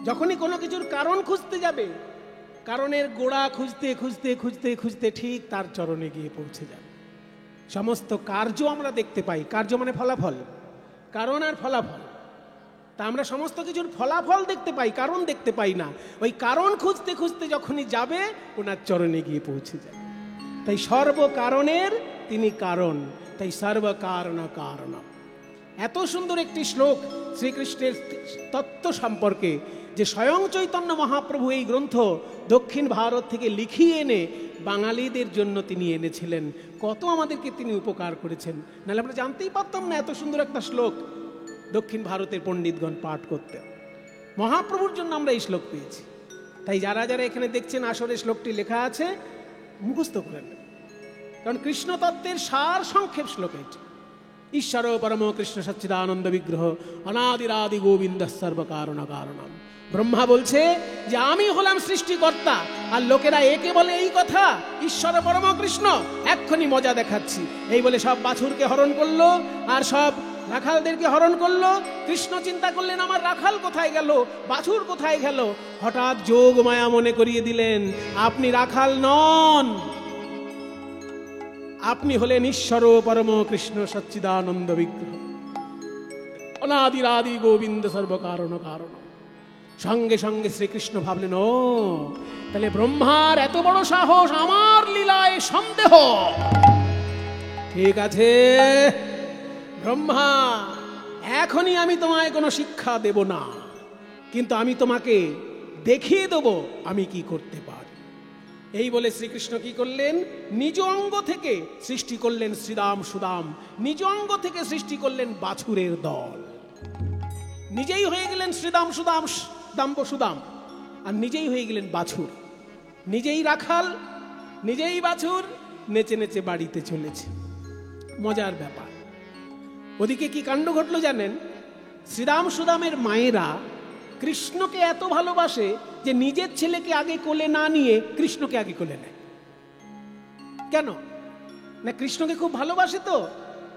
যখনই কোনো কিছুর কারণ খুঁজতে যাবে, কারণের গোড়া খুঁজতে খুঁজতে খুঁজতে খুঁজতে ঠিক তার চরণে গিয়ে পৌঁছে যাবে। সমস্ত কার্য আমরা দেখতে পাই, কার্য মানে ফলাফল, কারণ আর ফলাফল। তা আমরা সমস্ত কিছুর ফলাফল দেখতে পাই, কারণ দেখতে পাই না। ওই কারণ খুঁজতে খুঁজতে যখনই যাবে, ওনার চরণে গিয়ে পৌঁছে যাবে। তাই সর্বকারণের তিনি কারণ, তাই সর্বকারণ কারণ। এত সুন্দর একটি শ্লোক শ্রীকৃষ্ণের তত্ত্ব সম্পর্কে, যে স্বয়ং চৈতন্য মহাপ্রভু এই গ্রন্থ দক্ষিণ ভারত থেকে লিখিয়ে এনে বাঙালিদের জন্য তিনি এনেছিলেন। কত আমাদেরকে তিনি উপকার করেছেন, নাহলে আমরা জানতেই পারতাম না এত সুন্দর একটা শ্লোক দক্ষিণ ভারতের পণ্ডিতগণ পাঠ করতেন। মহাপ্রভুর জন্য আমরা এই শ্লোক পেয়েছি। তাই যারা যারা এখানে দেখছেন আসলে শ্লোকটি লেখা আছে, মুখস্থ করেন, কারণ কৃষ্ণ তত্ত্বের সার সংক্ষেপ শ্লোক এটি। ঈশ্বর পরম কৃষ্ণ সচ্চিদানন্দ বিগ্রহ অনাদিরাদি গোবিন্দ সর্বকারণ কারণম। ব্রহ্মা বলছে যে আমি হলাম সৃষ্টিকর্তা, আর লোকেরা একে বলে এই কথা, ঈশ্বর পরম কৃষ্ণ, এক্ষুনি মজা দেখাচ্ছি, এই বলে সব বাছুরকে হরণ করলো আর সব রাখালদেরকে হরণ করলো। কৃষ্ণ চিন্তা করলেন আমার রাখাল কোথায় গেল, বাছুর কোথায় গেল। হঠাৎ যোগ মায়া মনে করিয়ে দিলেন আপনি রাখাল নন, আপনি হলেন ঈশ্বর পরম কৃষ্ণ সচ্চিদানন্দ বিগ্রহ অনাদিরাদি গোবিন্দ সর্বকারণ কারণ। সঙ্গে সঙ্গে শ্রীকৃষ্ণ ভাবলেন, ও তাহলে ব্রহ্মার এত বড় সাহস, আমার লীলায় সন্দেহ। ঠিক আছে ব্রহ্মা, এখনই আমি তোমায় কোনো শিক্ষা দেব না, কিন্তু আমি তোমাকে দেখিয়ে দেব আমি কি করতে পারি। এই বলে শ্রীকৃষ্ণ কি করলেন, নিজ অঙ্গ থেকে সৃষ্টি করলেন শ্রীদাম সুদাম, নিজ অঙ্গ থেকে সৃষ্টি করলেন বাছুরের দল। নিজেই হয়ে গেলেন শ্রীদাম সুদাম দাম্ব সুদাম, আর নিজেই হয়ে গেলেন বাছুর। নিজেই রাখাল, নিজেই বাছুর, নেচে নেচে বাড়িতে চলেছে। মজার ব্যাপার। ওদিকে কি কাণ্ড ঘটলো জানেন, শ্রীদাম সুদামের মায়েরা কৃষ্ণকে এত ভালোবাসে যে নিজের ছেলেকে আগে কোলে না নিয়ে কৃষ্ণকে আগে কোলে নেয়। কেন না, কৃষ্ণকে খুব ভালোবাসে তো,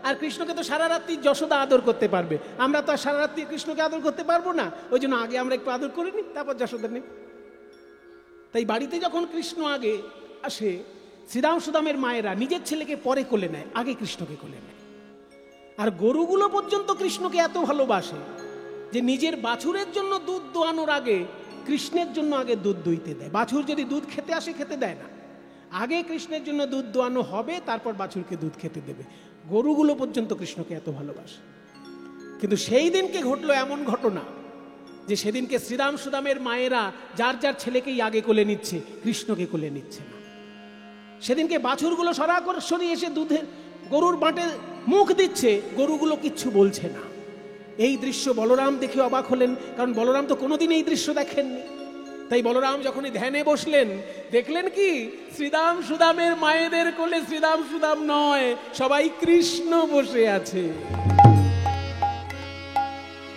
আর কৃষ্ণকে তো সারা রাত্রি যশোদা আদর করতে পারবে, আমরা তো আর সারা রাত্রি কৃষ্ণকে আদর করতে পারবো না, ওই জন্য আগে আমরা একটু আদর করে নিই, তারপর যশোদা নেই। তাই বাড়িতে যখন কৃষ্ণ আগে আসে, শ্রীদাম সুদামের মায়েরা নিজের ছেলেকে পরে কোলে নেয়, আগে কৃষ্ণকে কোলে নেয়। আর গরুগুলো পর্যন্ত কৃষ্ণকে এত ভালোবাসে যে নিজের বাছুরের জন্য দুধ দোয়ানোর আগে কৃষ্ণের জন্য আগে দুধ দুইতে দেয়। বাছুর যদি দুধ খেতে আসে খেতে দেয় না, আগে কৃষ্ণের জন্য দুধ দোয়ানো হবে, তারপর বাছুরকে দুধ খেতে দেবে। গরুগুলো পর্যন্ত কৃষ্ণকে এত ভালোবাসে। কিন্তু সেই দিনকে ঘটলো এমন ঘটনা যে সেদিনকে শ্রীদাম সুদামের মায়েরা যার যার ছেলেকেই আগে কোলে নিচ্ছে, কৃষ্ণকে কোলে নিচ্ছে না। সেদিনকে বাছুরগুলো সরাসরি এসে দুধের গরুর বাঁটে মুখ দিচ্ছে, গরুগুলো কিচ্ছু বলছে না। এই দৃশ্য বলরাম দেখে অবাক হলেন, কারণ বলরাম তো কোনোদিন এই দৃশ্য দেখেননি। তাই বলরাম যখনই ধ্যানে বসলেন, দেখলেন কি শ্রীদাম সুদামের মায়েদের কোলে শ্রীদাম সুদাম নয়, সবাই কৃষ্ণ বসে আছে।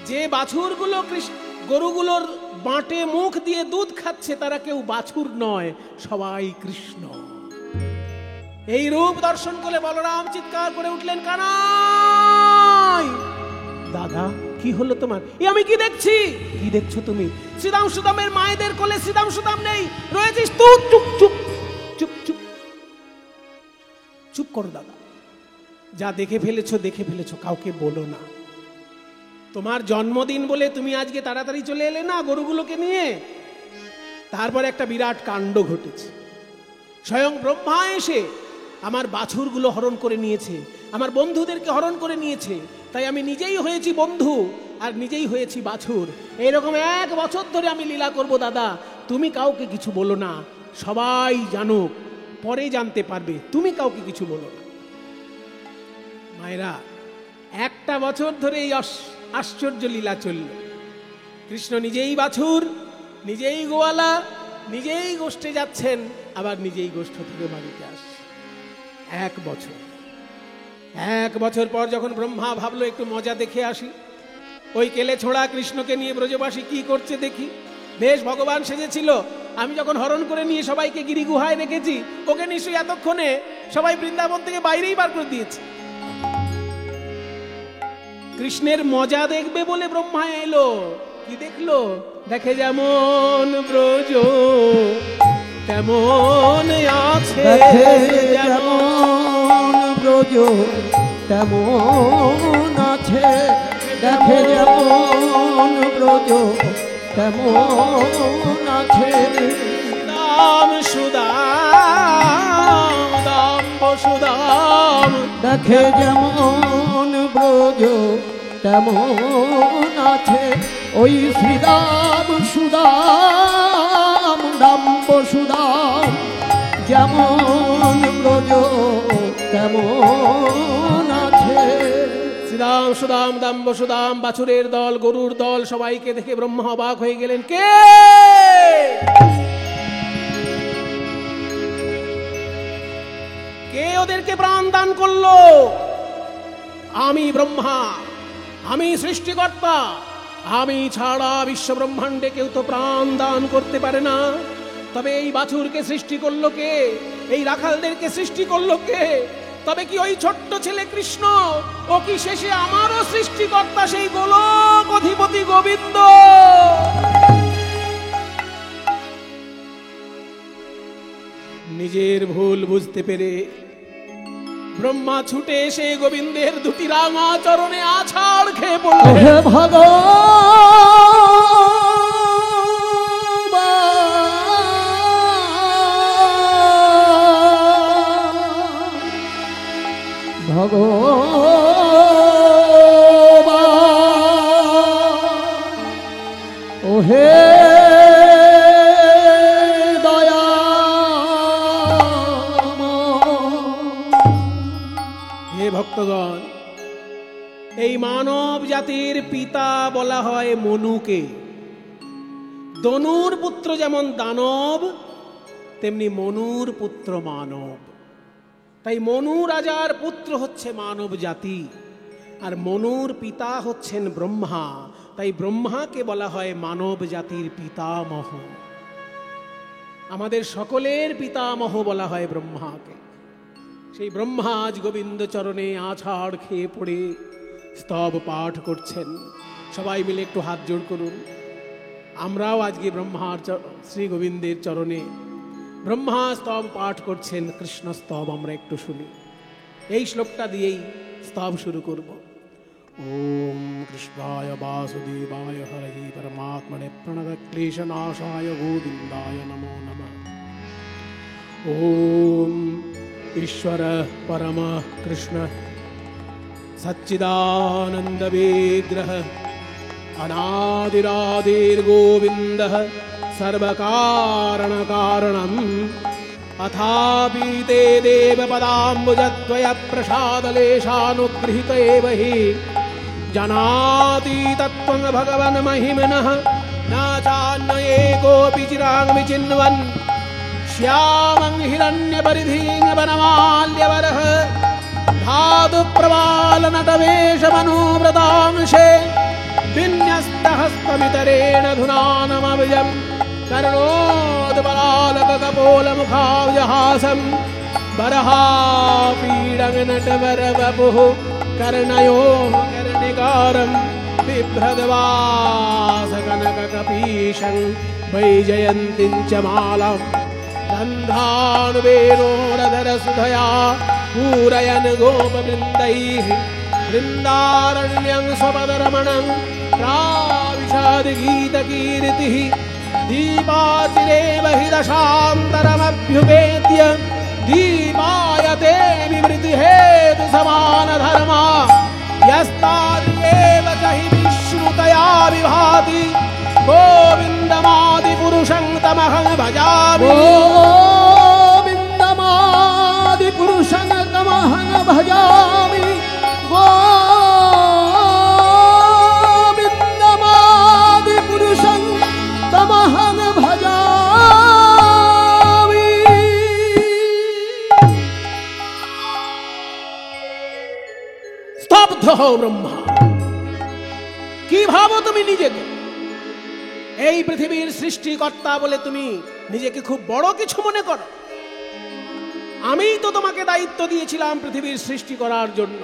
যে বাছুরগুলো গরুগুলোর বাঁটে মুখ দিয়ে দুধ খাচ্ছে, তারা কেউ বাছুর নয়, সবাই কৃষ্ণ। এই রূপ দর্শন করে বলরাম চিৎকার করে উঠলেন, কানাই দাদা। কি হলো তোমার? এ আমি কি দেখছি? কি দেখছো তুমি? শ্রীদাম মায়েদের কোলে শ্রীদাম নেই, রয়েছিস তুই। চুপ চুপ চুপ চুপ চুপ করো দাদা, যা দেখে ফেলেছো কাউকে বলো না। তোমার জন্মদিন বলে তুমি আজকে তাড়াতাড়ি চলে এলে না গরুগুলোকে নিয়ে, তারপর একটা বিরাট কাণ্ড ঘটেছে। স্বয়ং ব্রহ্মা এসে আমার বাছুরগুলো হরণ করে নিয়েছে, আমার বন্ধুদেরকে হরণ করে নিয়েছে, তাই আমি নিজেই হয়েছি বন্ধু আর নিজেই হয়েছি বাছুর। এইরকম 1 বছর ধরে আমি লীলা করব দাদা, তুমি কাউকে কিছু বলো না, সবাই জানুক, পরে জানতে পারবে, তুমি কাউকে কিছু বলো না। মায়েরা, 1 বছর ধরে এই আশ্চর্য লীলা চলল। কৃষ্ণ নিজেই বাছুর, নিজেই গোয়ালা, নিজেই গোষ্ঠে যাচ্ছেন, আবার নিজেই গোষ্ঠ থেকে বাড়িতে আসছে। 1 বছর। 1 বছর পর যখন ব্রহ্মা ভাবলো একটু মজা দেখে আসি, ওই কেলে ছোড়া কৃষ্ণকে নিয়ে ব্রজবাসী কি করছে দেখি। বেশ ভগবান সেজেছিল, আমি যখন হরণ করে নিয়ে সবাইকে গিরি গুহায় রেখেছি, ওকে নিশ্চয়ই এতক্ষণে সবাই বৃন্দাবন থেকে বাইরেই বার করে দিয়েছে। কৃষ্ণের মজা দেখবে বলে ব্রহ্মা এলো। কি দেখলো? দেখে যেমন ব্রজ তেমন আছে, যেমন ব্রজ তেমন আছে, দেখে যেমন ব্রজ তেমন আছে। দাম সুদাম দাম বসুদাম, দেখে যেমন ব্রজ তেমন আছে। ওই শ্রীদাম সুদাম দাম বসুদাম, যেমন ব্রজ তেমন আছে। শ্রীদাম সুদাম দাম বসুদাম, বাছুরের দল, গরুর দল, সবাইকে দেখে ব্রহ্মা অবাক হয়ে গেলেন। কে? কে ওদেরকে প্রাণ দান করলো? আমি ব্রহ্মা, আমি সৃষ্টিকর্তা, আমি ছাড়া বিশ্ব ব্রহ্মাণ্ডে কেউ তো প্রাণ দান করতে পারে না। তবে এই বাছুরকে সৃষ্টি করলো কে? এই রাখালদেরকে সৃষ্টি করলো কে? তবে কি ওই ছোট্ট ছেলে কৃষ্ণ, ও কি শেষে আমারও সৃষ্টিকর্তা, সেই গোলক অধিপতি গোবিন্দ? নিজের ভুল বুঝতে পেরে ব্রহ্মা ছুটে এসে গোবিন্দের 2টি রাঙা চরণে আছাড় খেয়ে পড়লেন। হে ভগবান, ওহে ভক্তগণ, এই মানব জাতির পিতা বলা হয় মনুকে। দনুর পুত্র যেমন দানব, তেমনি মনুর পুত্র মানব। তাই মনু রাজার পুত্র হচ্ছে মানব জাতি, আর মনুর পিতা হচ্ছেন ব্রহ্মা। তাই ব্রহ্মাকে বলা হয় মানব জাতির পিতামহ। আমাদের সকলের পিতামহ বলা হয় ব্রহ্মাকে। সেই ব্রহ্মা আজ গোবিন্দ চরণে আছাড় খেয়ে পড়ে স্তব পাঠ করছেন। সবাই মিলে একটু হাত জোড় করুন। আমরাও আজকে ব্রহ্মার শ্রী গোবিন্দের চরণে ব্রহ্মা স্তব পাঠ করছেন, কৃষ্ণ স্তব আমরা একটু শুনি। এই শ্লোকটা দিয়েই স্তব শুরু করব। ওম কৃষ্ণায় বাসুদেবায় হরে পরমাত্মনে প্রণতক্লেশনাশায় গোবিন্দায় নমো নমঃ। ওম ईश्वर परम कृष्ण सच्चिदानंद विग्रह अनादिरादिर्गोविन्दः सर्वकारण कारणम् अथापि ते देवपदाम्बुजद्वय प्रसादलेशानुगृहीत एव हि जनाति तत्त्वं भगवन् महिम्नः न चान्य कोऽपि चिरां विचिन्वन् श्यामं हिरण्यपरिधिं वनमाल्यवरः धातु प्रवाल नटवेशमनोव्रतांशे विन्यस्तहस्तमितरेण धुनानमविजं कर्णोद्बलालकपोलमुखाब्जहासं बरहापीडं नटवरवपुः कर्णयोः कर्णिकारं बिभ्रद्वासकनककपीशं वैजयन्तीं च मालां गन्धानुवेणोरधरसुधया पूरयन् गोपवृन्दैः वृन्दारण्यं स्वपदरमणं प्राविशद्गीतकीर्तिः दीपाचिरे बहि दशान्तरमभ्युपेत्य दीपायते विवृतिहेतु समानधर्मा यस्तादेव च हि विष्णुतया विभाति गोविन्दमादिपुरुषं तमहं भजामि गोविन्दमादिपुरुषं तमहं भजामि गोविन्दमादिपुरुषं तमहं भजामि। স্তব্ধ হও ব্রহ্মা। কি ভাবো তুমি নিজেকে? এই পৃথিবীর সৃষ্টিকর্তা বলে তুমি নিজেকে খুব বড় কিছু মনে করো? আমিই তো তোমাকে দায়িত্ব দিয়েছিলাম পৃথিবীর সৃষ্টি করার জন্য।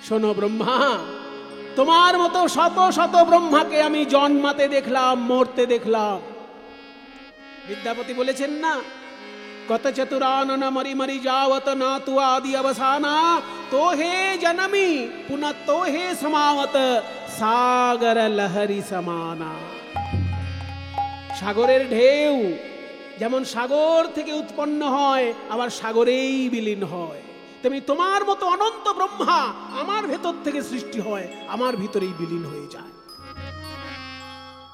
শোনো ব্রহ্মা, তোমার মতো শত শত ব্রহ্মাকে আমি জন্মাতে দেখলাম, মরতে দেখলাম। বিদ্যাপতি বলেছেন না, কত চতুরানন মরি মরি যাওত না তু আদি অবসানা, তো হে জনমি পুনঃ তো হে সমাবত সাগর লহরি সমানা। সাগরের ঢেউ যেমন সাগর থেকে উৎপন্ন হয় আবার সাগরেই বিলীন হয়, তেমনি তোমার মতো অনন্ত ব্রহ্মা আমার ভেতর থেকে সৃষ্টি হয়, আমার ভিতরেই বিলীন হয়ে যায়।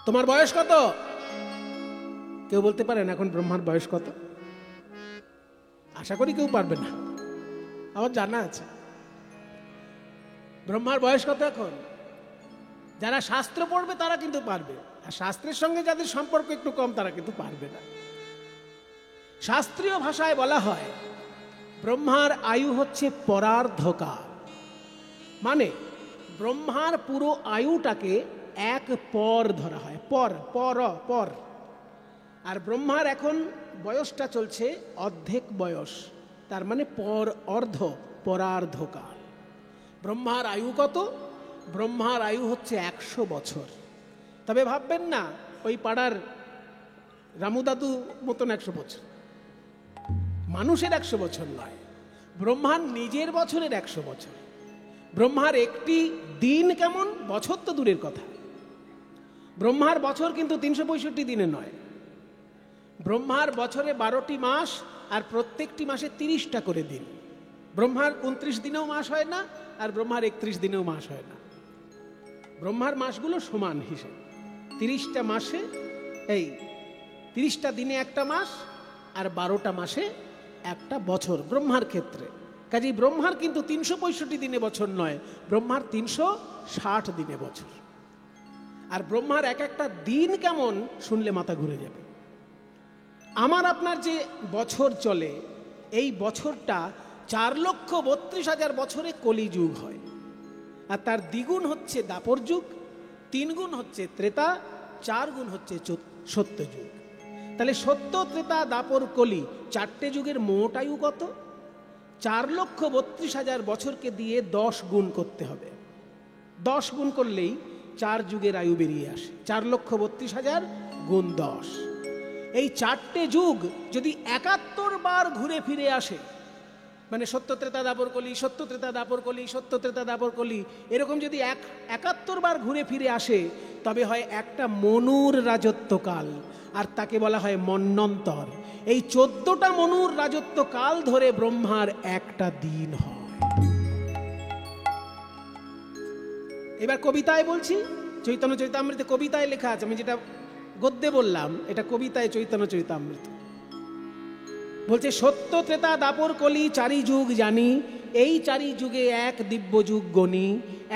তোমার বয়স কত? কেউ বলতে পারেন এখন ব্রহ্মার বয়স কত? আশা করি কেউ পারবে না। আমার জানা আছে ব্রহ্মার বয়স কত এখন। যারা শাস্ত্র পড়বে তারা কিন্তু পারবে, আর শাস্ত্রের সঙ্গে যাদের সম্পর্ক একটু কম তারা কিন্তু পারবে না। শাস্ত্রীয় ভাষায় বলা হয় ব্রহ্মার আয়ু হচ্ছে পরার্ধকাল, মানে ব্রহ্মার পুরো আয়ুটাকে এক পর ধরা হয়, পর পর পর। আর ব্রহ্মার এখন বয়সটা চলছে অর্ধেক বয়স, তার মানে পর অর্ধ, পরার্ধকাল। ব্রহ্মার আয়ু কত? ব্রহ্মার আয়ু হচ্ছে 100 বছর। তবে ভাববেন না ওই পাড়ার রামু দাদু মতন 100 বছর, মানুষের 100 বছর নয়, ব্রহ্মার নিজের বছরের 100 বছর। ব্রহ্মার একটি দিন কেমন, বছর তো দূরের কথা। ব্রহ্মার বছর কিন্তু 365 দিনে নয়। ব্রহ্মার বছরে 12টি মাস, আর প্রত্যেকটি মাসে 30টা করে দিন। ব্রহ্মার 29 দিনেও মাস হয় না, আর ব্রহ্মার 31 দিনেও মাস হয় না। ব্রহ্মার মাসগুলো সমান হিসেবে, 30টা মাসে এই 30টা দিনে একটা মাস, আর 12টা মাসে একটা বছর ব্রহ্মার ক্ষেত্রে। কাজেই ব্রহ্মার কিন্তু 365 দিনে বছর নয়, ব্রহ্মার 360 দিনে বছর। আর ব্রহ্মার এক একটা দিন কেমন শুনলে মাথা ঘুরে যাবে। আমার আপনার যে বছর চলে, এই বছরটা 4,32,000 বছরে কলিযুগ হয়, আর তার দ্বিগুণ হচ্ছে দাপর যুগ, 3 গুণ হচ্ছে ত্রেতা, 4 গুণ হচ্ছে সত্য যুগ। তাহলে সত্য, ত্রেতা, দাপর, কলি 4টে যুগের মোট আয়ু কত? 4,32,000 বছরকে দিয়ে 10 গুণ করতে হবে। 10 গুণ করলেই 4 যুগের আয়ু বেরিয়ে আসে। 4,32,000 গুণ 10। এই 4টে যুগ যদি 71 বার ঘুরে ফিরে আসে, মানে সত্য, ত্রেতা, দাপর, কলি, সত্য, ত্রেতা, দাপর, কলি, সত্য, ত্রেতা, দাপর, কলি, এরকম যদি 71 বার ঘুরে ফিরে আসে, তবে হয় একটা মনুর রাজত্বকাল, আর তাকে বলা হয় মন্বন্তর। এই 14টা মনুর রাজত্বকাল ধরে ব্রহ্মার একটা দিন হয়। এবার কবিতায় বলছি, চৈতন্য চৈতামৃতে কবিতায় লেখা আছে। আমি যেটা গদ্যে বললাম এটা কবিতায় চৈতন্য চৈতামৃত বলছে, সত্য, ত্রেতা, দাপর, কলি 4 যুগ জানি, এই 4 যুগে এক দিব্য যুগ গণি,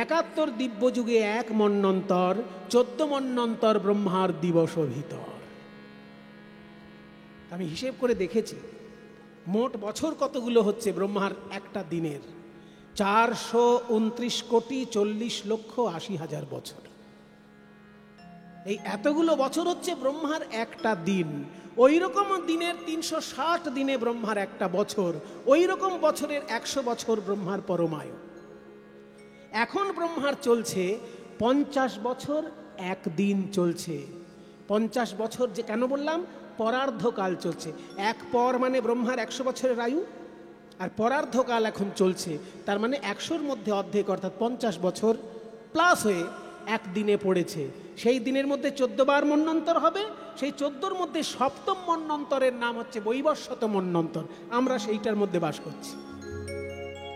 71 দিব্য যুগে এক মন্বন্তর, 14 মন্বন্তর ব্রহ্মার দিবস ভিতর। আমি হিসেব করে দেখেছি মোট বছর কতগুলো হচ্ছে ব্রহ্মার একটা দিনের। 429,40,80,000 বছর। এই এতগুলো বছর হচ্ছে ব্রহ্মার একটা দিন। ওই রকম দিনের 360 দিনে ব্রহ্মার একটা বছর, ওই রকম বছরের 100 বছর ব্রহ্মার পরমায়ু। এখন ব্রহ্মার চলছে 50 বছর একদিন চলছে। 50 বছর যে কেন বললাম, পরার্ধকাল চলছে। এক পর মানে ব্রহ্মার 100 বছরের আয়ু, আর পরার্ধকাল এখন চলছে, তার মানে 100-র মধ্যে অর্ধেক অর্থাৎ 50 বছর প্লাস হয়ে একদিনে পড়েছে। সেই দিনের মধ্যে 14 বার মন্বন্তর হবে। সেই 14-র মধ্যে 7ম মন্বন্তরের নাম হচ্ছে বৈবস্বত মন্বন্তর। আমরা সেইটার মধ্যে বাস করছি।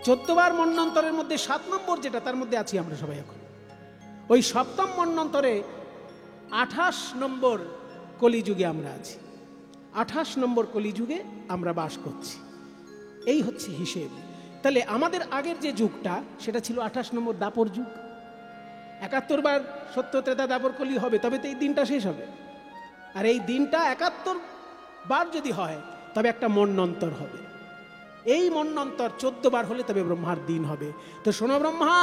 14 বার মন্বন্তরের মধ্যে 7 নম্বর যেটা, তার মধ্যে আছি আমরা সবাই এখন। ওই 7ম মন্বন্তরে 28 নম্বর কলিযুগে আমরা আছি। 28 নম্বর কলিযুগে আমরা বাস করছি। এই হচ্ছে হিসেব। তাহলে আমাদের আগের যে যুগটা সেটা ছিল 28 নম্বর দাপর যুগ। 71 বার সত্য ত্রেতা দাপর কলি হবে, তবে তো এই দিনটা শেষ হবে। আর এই দিনটা 71 বার যদি হয় তবে একটা মন্বন্তর হবে। এই মন্বন্তর 14 বার হলে তবে ব্রহ্মার দিন হবে। তো শোনো ব্রহ্মা,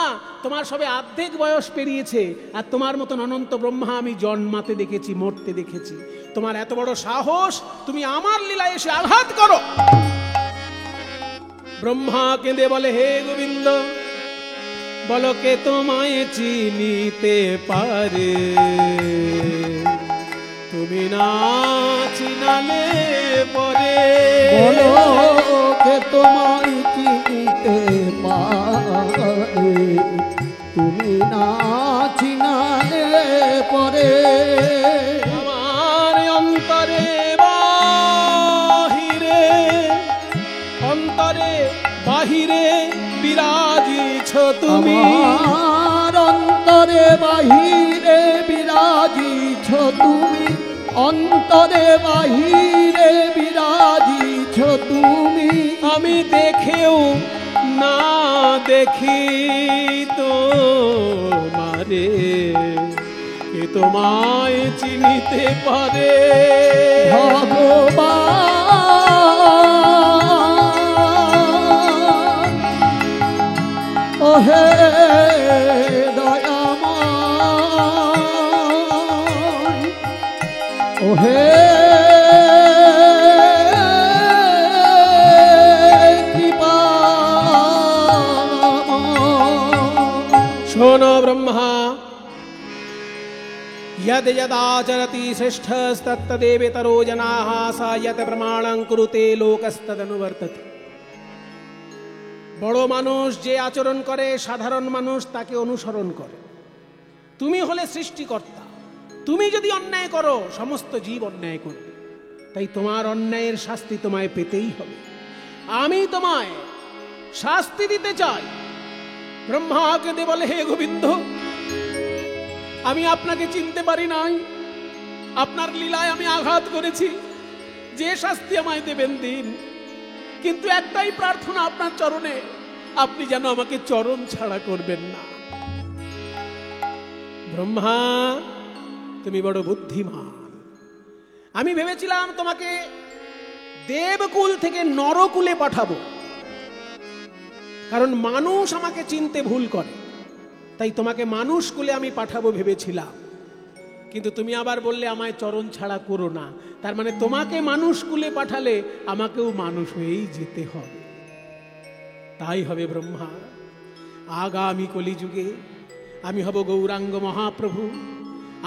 তোমার সবে অর্ধেক বয়স পেরিয়েছে, আর তোমার মতন অনন্ত ব্রহ্মা আমি জন্মাতে দেখেছি, মরতে দেখেছি। তোমার এত বড় সাহস, তুমি আমার লীলায় এসে আঘাত করো। ব্রহ্মা কেঁদে বলে, হে গোবিন্দ, বলো কে তোমায় চিনিতে পারে, তুমি না চিনালে পরে। বলো কে তোমায় চিনিতে পারে, তুমি না চিনালে পরে। আমার অন্তরে বাহিরে, অন্তরে বাহিরে বিরাজিছ তুমি। আমার অন্তরে বাহিরে বিরাজিছ তুমি, অন্তরে বাহিরে বিরাজিছ তুমি। আমি দেখেও না দেখি তোমারে, কে তোমায় চিনিতে পারে। ভগবান ওহে দয়াময়, ওহে শোনো ব্রহ্মা, यद यदाचरति श्रेष्ठस्तत्तदेवेतरो जनाः सा यत् प्रमाणं कुरुते लोकस्तदनुवर्तते। বড় মানুষ যে আচরণ করে সাধারণ মানুষ তাকে অনুসরণ করে। তুমি হলে সৃষ্টিকর্তা, তুমি যদি অন্যায় করো সমস্ত জীব অন্যায় করবে। তাই তোমার অন্যায়ের শাস্তি তোমায় পেতেই হবে। আমি তোমায় শাস্তি দিতে চাই। ব্রহ্মাকে দে বলে, হে গোবিন্দ, আমি আপনাকে চিনতে পারি নাই, আপনার লীলায় আমি আঘাত করেছি, যে শাস্তি আমায় দেবেন দিন। কিন্তু একটাই প্রার্থনা আপনার চরণে, আপনি যেন আমাকে চরণ ছাড়া করবেন না। ব্রহ্মা, তুমি বড় বুদ্ধিমান। আমি ভেবেছিলাম তোমাকে দেবকুল থেকে নরকুলে পাঠাবো, কারণ মানুষ আমাকে চিনতে ভুল করে, তাই তোমাকে মানুষ কুলে আমি পাঠাবো ভেবেছিলাম। কিন্তু তুমি আবার বললে আমায় চরণ ছাড়া করো না, তার মানে তোমাকে মানুষ কুলে পাঠালে আমাকেও মানুষ হয়েই যেতে হবে। তাই হবে ব্রহ্মা, আগামী কলিযুগে আমি হব গৌরাঙ্গ মহাপ্রভু।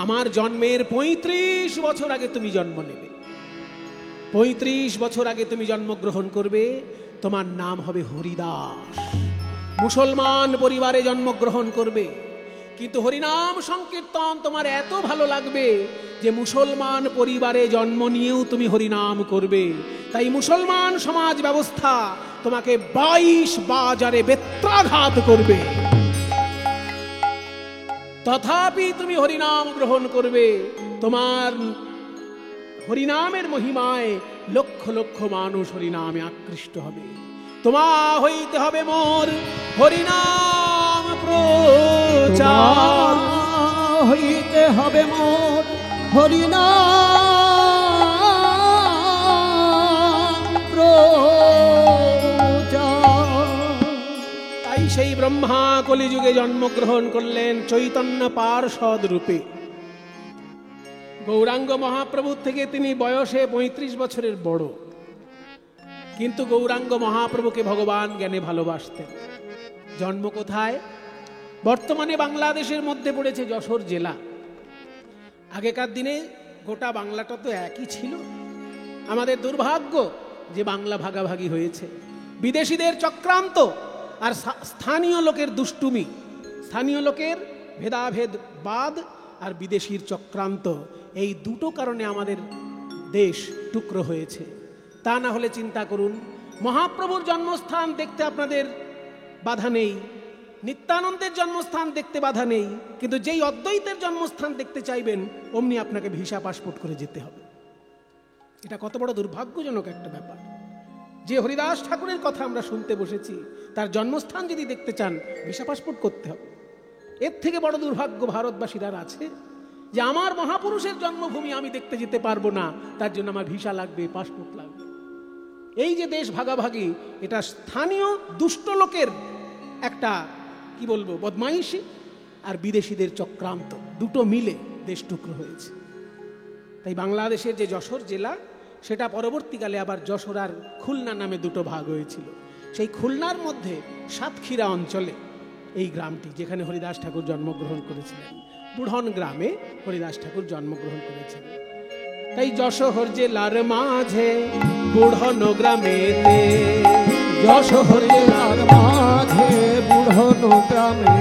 আমার জন্মের 35 বছর আগে তুমি জন্ম নেবে, 35 বছর আগে তুমি জন্মগ্রহণ করবে। তোমার নাম হবে হরিদাস। মুসলমান পরিবারে জন্মগ্রহণ করবে, কিন্তু হরিনাম সংকীর্তন তোমার এত ভালো লাগবে যে মুসলমান পরিবারে জন্ম নিয়েও তুমি হরিনাম করবে। তাই মুসলমান সমাজ ব্যবস্থা তোমাকে 22 বাজারে বেত্রাঘাত করবে, তথাপি তুমি হরিনাম গ্রহণ করবে। তোমার হরিনামের মহিমায় লক্ষ লক্ষ মানুষ হরিনামে আকৃষ্ট হবে। তোমা হইতে হবে মোর হরিনাম প্রচার, হইতে হবে মোর হরিনাম প্রচার। তাই সেই ব্রহ্মা কলিযুগে জন্মগ্রহণ করলেন চৈতন্য পার্ষদ রূপে। গৌরাঙ্গ মহাপ্রভুর থেকে তিনি বয়সে 35 বছরের বড়, কিন্তু গৌরাঙ্গ মহাপ্রভুকে ভগবান জ্ঞানে ভালোবাসতেন। জন্ম কোথায়? বর্তমানে বাংলাদেশের মধ্যে পড়েছে যশোর জেলা। আগেকার দিনে গোটা বাংলাটা তো একই ছিল। আমাদের দুর্ভাগ্য যে বাংলা ভাগাভাগি হয়েছে। বিদেশিদের চক্রান্ত আর স্থানীয় লোকের দুষ্টুমি, স্থানীয় লোকের ভেদাভেদবাদ আর বিদেশির চক্রান্ত, এই দুটো কারণে আমাদের দেশ টুকরো হয়েছে। তা না হলে চিন্তা করুন, মহাপ্রভুর জন্মস্থান দেখতে আপনাদের বাধা নেই, নিত্যানন্দের জন্মস্থান দেখতে বাধা নেই, কিন্তু যেই অদ্বৈতের জন্মস্থান দেখতে চাইবেন অমনি আপনাকে ভিসা পাসপোর্ট করে যেতে হবে। এটা কত বড় দুর্ভাগ্যজনক একটা ব্যাপার। যে হরিদাস ঠাকুরের কথা আমরা শুনতে বসেছি, তার জন্মস্থান যদি দেখতে চান ভিসা পাসপোর্ট করতে হবে। এর থেকে বড় দুর্ভাগ্য ভারতবাসীর আর আছে? যে আমার মহাপুরুষের জন্মভূমি আমি দেখতে যেতে পারবো না, তার জন্য আমার ভিসা লাগবে, পাসপোর্ট লাগবে। এই যে দেশ ভাগাভাগি, এটা স্থানীয় দুষ্ট লোকের একটা কি বলবো বদমাইশি আর বিদেশিদের চক্রান্ত, দুটো মিলে দেশ টুকরো হয়েছে। তাই বাংলাদেশের যে যশোর জেলা, সেটা পরবর্তীকালে আবার যশোর আর খুলনা নামে দুটো ভাগ হয়েছিল। সেই খুলনার মধ্যে সাতক্ষীরা অঞ্চলে এই গ্রামটি, যেখানে হরিদাস ঠাকুর জন্মগ্রহণ করেছিলেন, বুড়ন গ্রামে হরিদাস ঠাকুর জন্মগ্রহণ করেছিলেন। তাই যশোর জেলার মাঝে বুড়ন গ্রামেতে, যশোর জেলার মাঝে বুড়ন গ্রামে,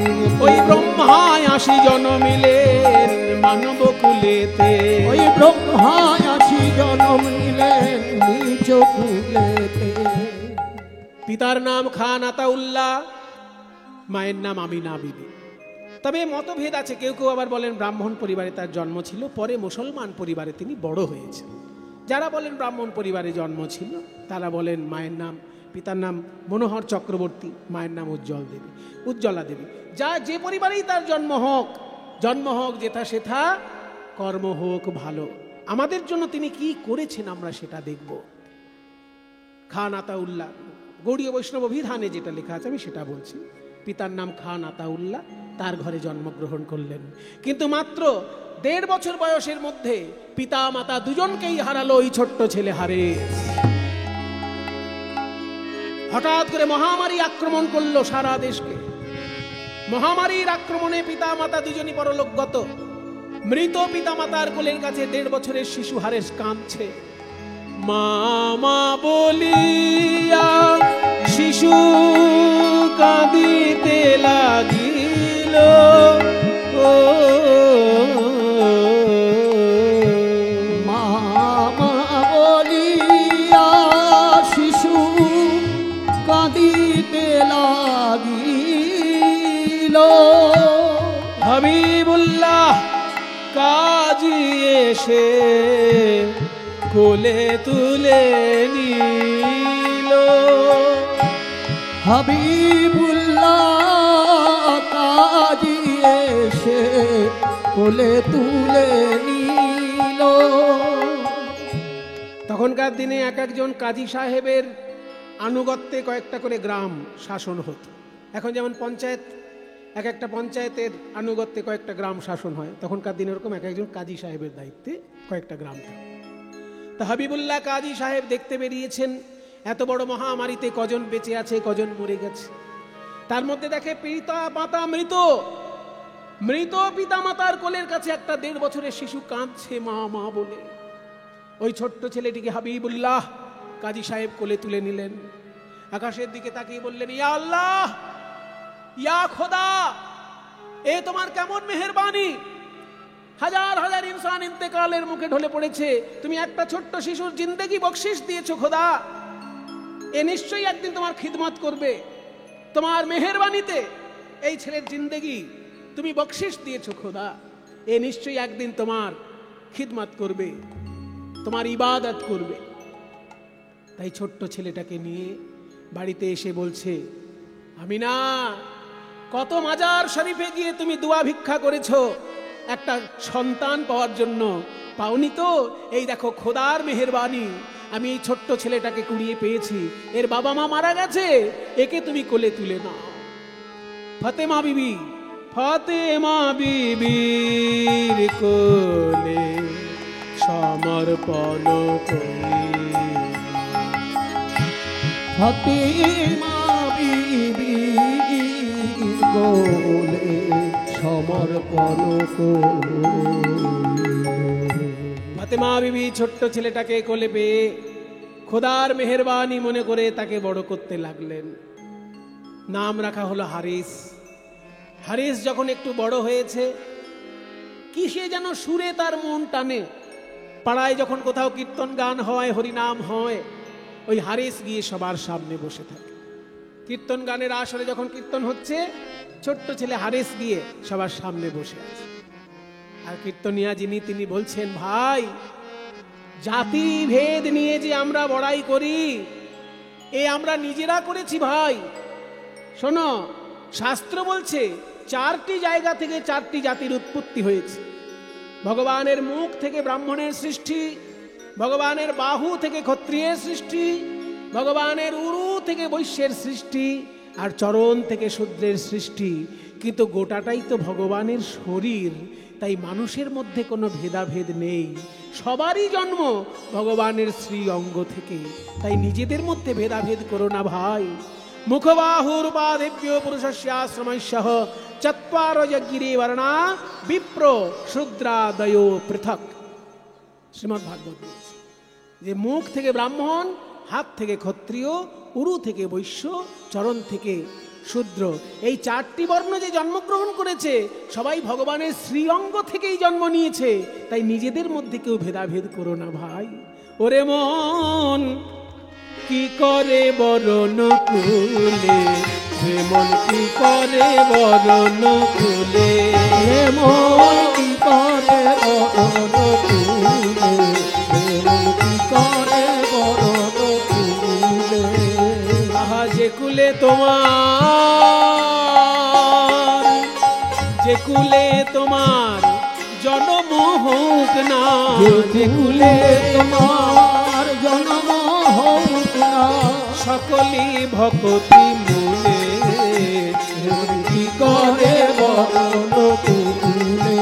ওই ব্রহ্মায় 80 জন মিলেন মানব কুলেতে, ওই ব্রহ্মায় 80 জনম নিলেন নিজ কুলেতে। পিতার নাম খান আতাউল্লাহ, মায়ের নাম আমিনা বিবি। তবে মতভেদ আছে, কেউ কেউ আবার বলেন ব্রাহ্মণ পরিবারে তার জন্ম ছিল, পরে মুসলমান পরিবারে তিনি বড় হয়েছেন। যারা বলেন ব্রাহ্মণ পরিবারে জন্ম ছিল, তারা বলেন মায়ের নাম, পিতার নাম মনোহর চক্রবর্তী, মায়ের নাম উজ্জ্বলা দেবী। যা যে পরিবারেই তার জন্ম হোক যেথা সেথা, কর্ম হোক ভালো। আমাদের জন্য তিনি কি করেছেন আমরা সেটা দেখব। খান আতাউল্লাহ, গৌড়ীয় বৈষ্ণব অভিধানে যেটা লেখা আছে আমি সেটা বলছি। পিতার নাম খান আতাউল্লাহ, তার ঘরে জন্মগ্রহণ করলেন, কিন্তু মাত্র 1.5 বছর বয়সের মধ্যে পিতা মাতা দুজনকেই হারালো ওই ছোট্ট ছেলে হারেস। হঠাৎ করে মহামারী আক্রমণ করলো সারা দেশকে। মহামারীর আক্রমণে পিতা মাতা দুজনই পরলোকগত। মৃত পিতা মাতার কোলের কাছে 1.5 বছরের শিশু হারেস কাঁদছে। মামা বলিয়া শিশু কাঁদিতে লাগিল, ও মামা বলিয়া শিশু কাঁদিতে লাগিল। হাবিবুল্লাহ কাজী এসে কোলে তুলে নিল, হাবিবুল্লাহ কাজী এসে কোলে তুলে নিল। তখনকার দিনে এক একজন কাজী সাহেবের আনুগত্যে কয়েকটা করে গ্রাম শাসন হতো। এখন যেমন পঞ্চায়েত, এক একটা পঞ্চায়েতের আনুগত্যে কয়েকটা গ্রাম শাসন হয়, তখনকার দিনে এরকম এক একজন কাজী সাহেবের দায়িত্বে কয়েকটা গ্রাম থাকে। তা হাবিবুল্লাহ কাজী সাহেব দেখতে বেরিয়েছেন এত বড় মহামারীতে কজন বেঁচে আছে, কজন মরে গেছে। তার মধ্যে দেখে পিতা মাতা মৃত, মৃত পিতা মাতার কোলের কাছে একটা 1.5 বছরের শিশু কাঁদছে মা মা বলে। ওই ছোট্ট ছেলেটিকে হাবিবুল্লাহ কাজী সাহেব কোলে তুলে নিলেন। আকাশের দিকে তাকিয়ে বললেন, ইয়া আল্লাহ, ইয়া খোদা, এ তোমার কেমন মেহেরবানি। হাজার হাজার ইনসান ইন্তেকালের মুখে ঢলে পড়েছে, তুমি একটা ছোট্ট শিশুর জিন্দেগি বকশিশ দিয়েছো খোদা। এ নিশ্চয়ই একদিন তোমার খিদমত করবে। তোমার মেহেরবানিতে এই ছেলের জিন্দেগি তুমি বকশিশ দিয়েছো খোদা, এ নিশ্চয়ই একদিন তোমার খিদমত করবে, তোমার ইবাদত করবে। তাই ছোট্ট ছেলেটাকে নিয়ে বাড়িতে এসে বলছে, আমিনা, কত মাজার শরীফে গিয়ে তুমি দোয়া ভিক্ষা করেছো একটা সন্তান পাওয়ার জন্য, পাওনি তো? এই দেখো খোদার মেহেরবানি, আমি এই ছোট্ট ছেলেটাকে কুড়িয়ে পেয়েছি। এর বাবা মা মারা গেছে, একে তুমি কোলে তুলে নাও। ফাতেমা বিবির কোলে সমর্পণ করি, ফাতেমা বিবির কোলে সমর্পণ করিল। ফাতেমা বিবি ছোট্ট ছেলেটাকে কোলে পেয়ে খোদার মেহেরবানি মনে করে তাকে বড় করতে লাগলেন। নাম রাখা হলো হারিস। হারিস যখন একটু বড় হয়েছে, কিসে যেন সুরে তার মন টানে। পাড়ায় যখন কোথাও কীর্তন গান হয়, হরিনাম হয়, ওই হারিস গিয়ে সবার সামনে বসে থাকে। কীর্তন গানের আসরে যখন কীর্তন হচ্ছে, ছোট্ট ছেলে হারিস গিয়ে সবার সামনে বসে আছে। আর কীর্তনিয়া যিনি, তিনি বলছেন, ভাই, জাতি ভেদ নিয়ে যে আমরা বড়াই করি, এ আমরা নিজেরা করেছি ভাই। শোনো, শাস্ত্র বলছে 4টি জায়গা থেকে 4টি জাতির উৎপত্তি হয়েছে। ভগবানের মুখ থেকে ব্রাহ্মণের সৃষ্টি, ভগবানের বাহু থেকে ক্ষত্রিয়ের সৃষ্টি, ভগবানের উরু থেকে বৈশ্যের সৃষ্টি, আর চরণ থেকে শূদ্রের সৃষ্টি। কিন্তু গোটাটাই তো ভগবানের শরীর, তাই মানুষের মধ্যে কোনো ভেদাভেদ নেই। সবারই জন্ম ভগবানের শ্রী অঙ্গ থেকে, তাই নিজেদের মধ্যে ভেদাভেদ করো না ভাই। মুখবাহুরূপাদেভ্য পুরুষস্যাশ্রমস্যঃ চত্বারো যজ্ঞিরে বর্ণা বিপ্র শূদ্রাদয় পৃথক। শ্রীমদ্ ভাগবত বলছে যে মুখ থেকে ব্রাহ্মণ, হাত থেকে ক্ষত্রিয়, উরু থেকে বৈশ্য, চরণ থেকে শূদ্র, এই 4টি বর্ণ যে জন্মগ্রহণ করেছে, সবাই ভগবানের শ্রীঅঙ্গ থেকেই জন্ম নিয়েছে। তাই নিজেদের মধ্যে কেউ ভেদাভেদ করো না ভাই। ওরে মন কি করে বরণ কুলে, রে মন কি করে বরণ কুলে, রে মন কি করে বরণ কুলে, রে মন কি করে বরণ কুলে। আহা যে কুলে তোমার, যে কুলে তোমার জন্ম হোক না, যে কুলে তোমার জন্ম হোক না, সকলি ভক্তি মূলে, রে মন কি করে বরণ কুলে,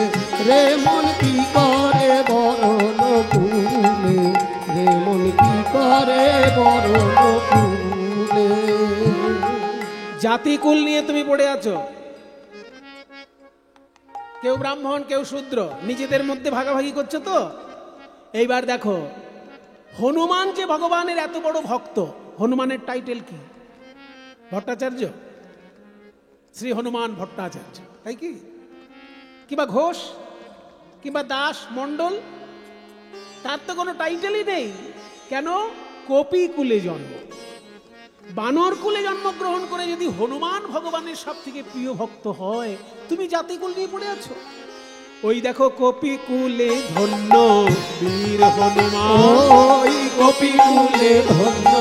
রে মন কি করে বরণ কুলে, রে মন কি করে বরণ কুলে। জাতিকুল নিয়ে তুমি পড়ে আছো, কেউ ব্রাহ্মণ কেউ শূদ্র, নিজেদের মধ্যে ভাগাভাগি করছো তো। এইবার দেখো, হনুমান যে ভগবানের এত বড় ভক্ত, হনুমানের টাইটেল কি? ভট্টাচার্য, শ্রী হনুমান ভট্টাচার্য, তাই কি? কিংবা ঘোষ, কিংবা দাস, মণ্ডল, তার তো কোনো টাইটেলই নেই। কেন? কপি কুলে জন্ম, বানর কুলে জন্মগ্রহণ করে যদি হনুমান ভগবানের সব থেকে প্রিয় ভক্ত হয়, তুমি জাতিকুল নিয়ে পড়ে আছো। ওই দেখো, কপি কুলে ধন্য বীর হনুমান, ওই কপি কুলে ধন্য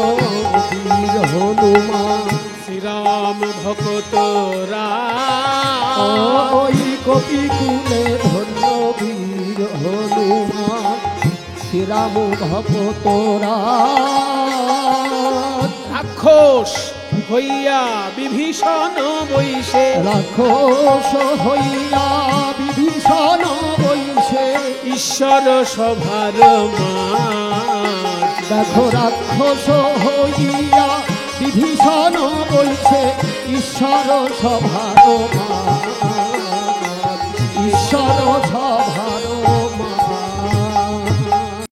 বীর হনুমান, শ্রীরাম ভক্ত রাম। ওই কপি কুলে ধন্য বীর হনুমান, শ্রীরাম ভক্ত রাম। রাক্ষস হইয়া বিভীষণ বৈশে, রাক্ষস হইয়া বিভীষণ বৈশে, ঈশ্বর সভার মার। দেখো রাক্ষস হইয়া বিভীষণ বৈশে, ঈশ্বর সভার মার।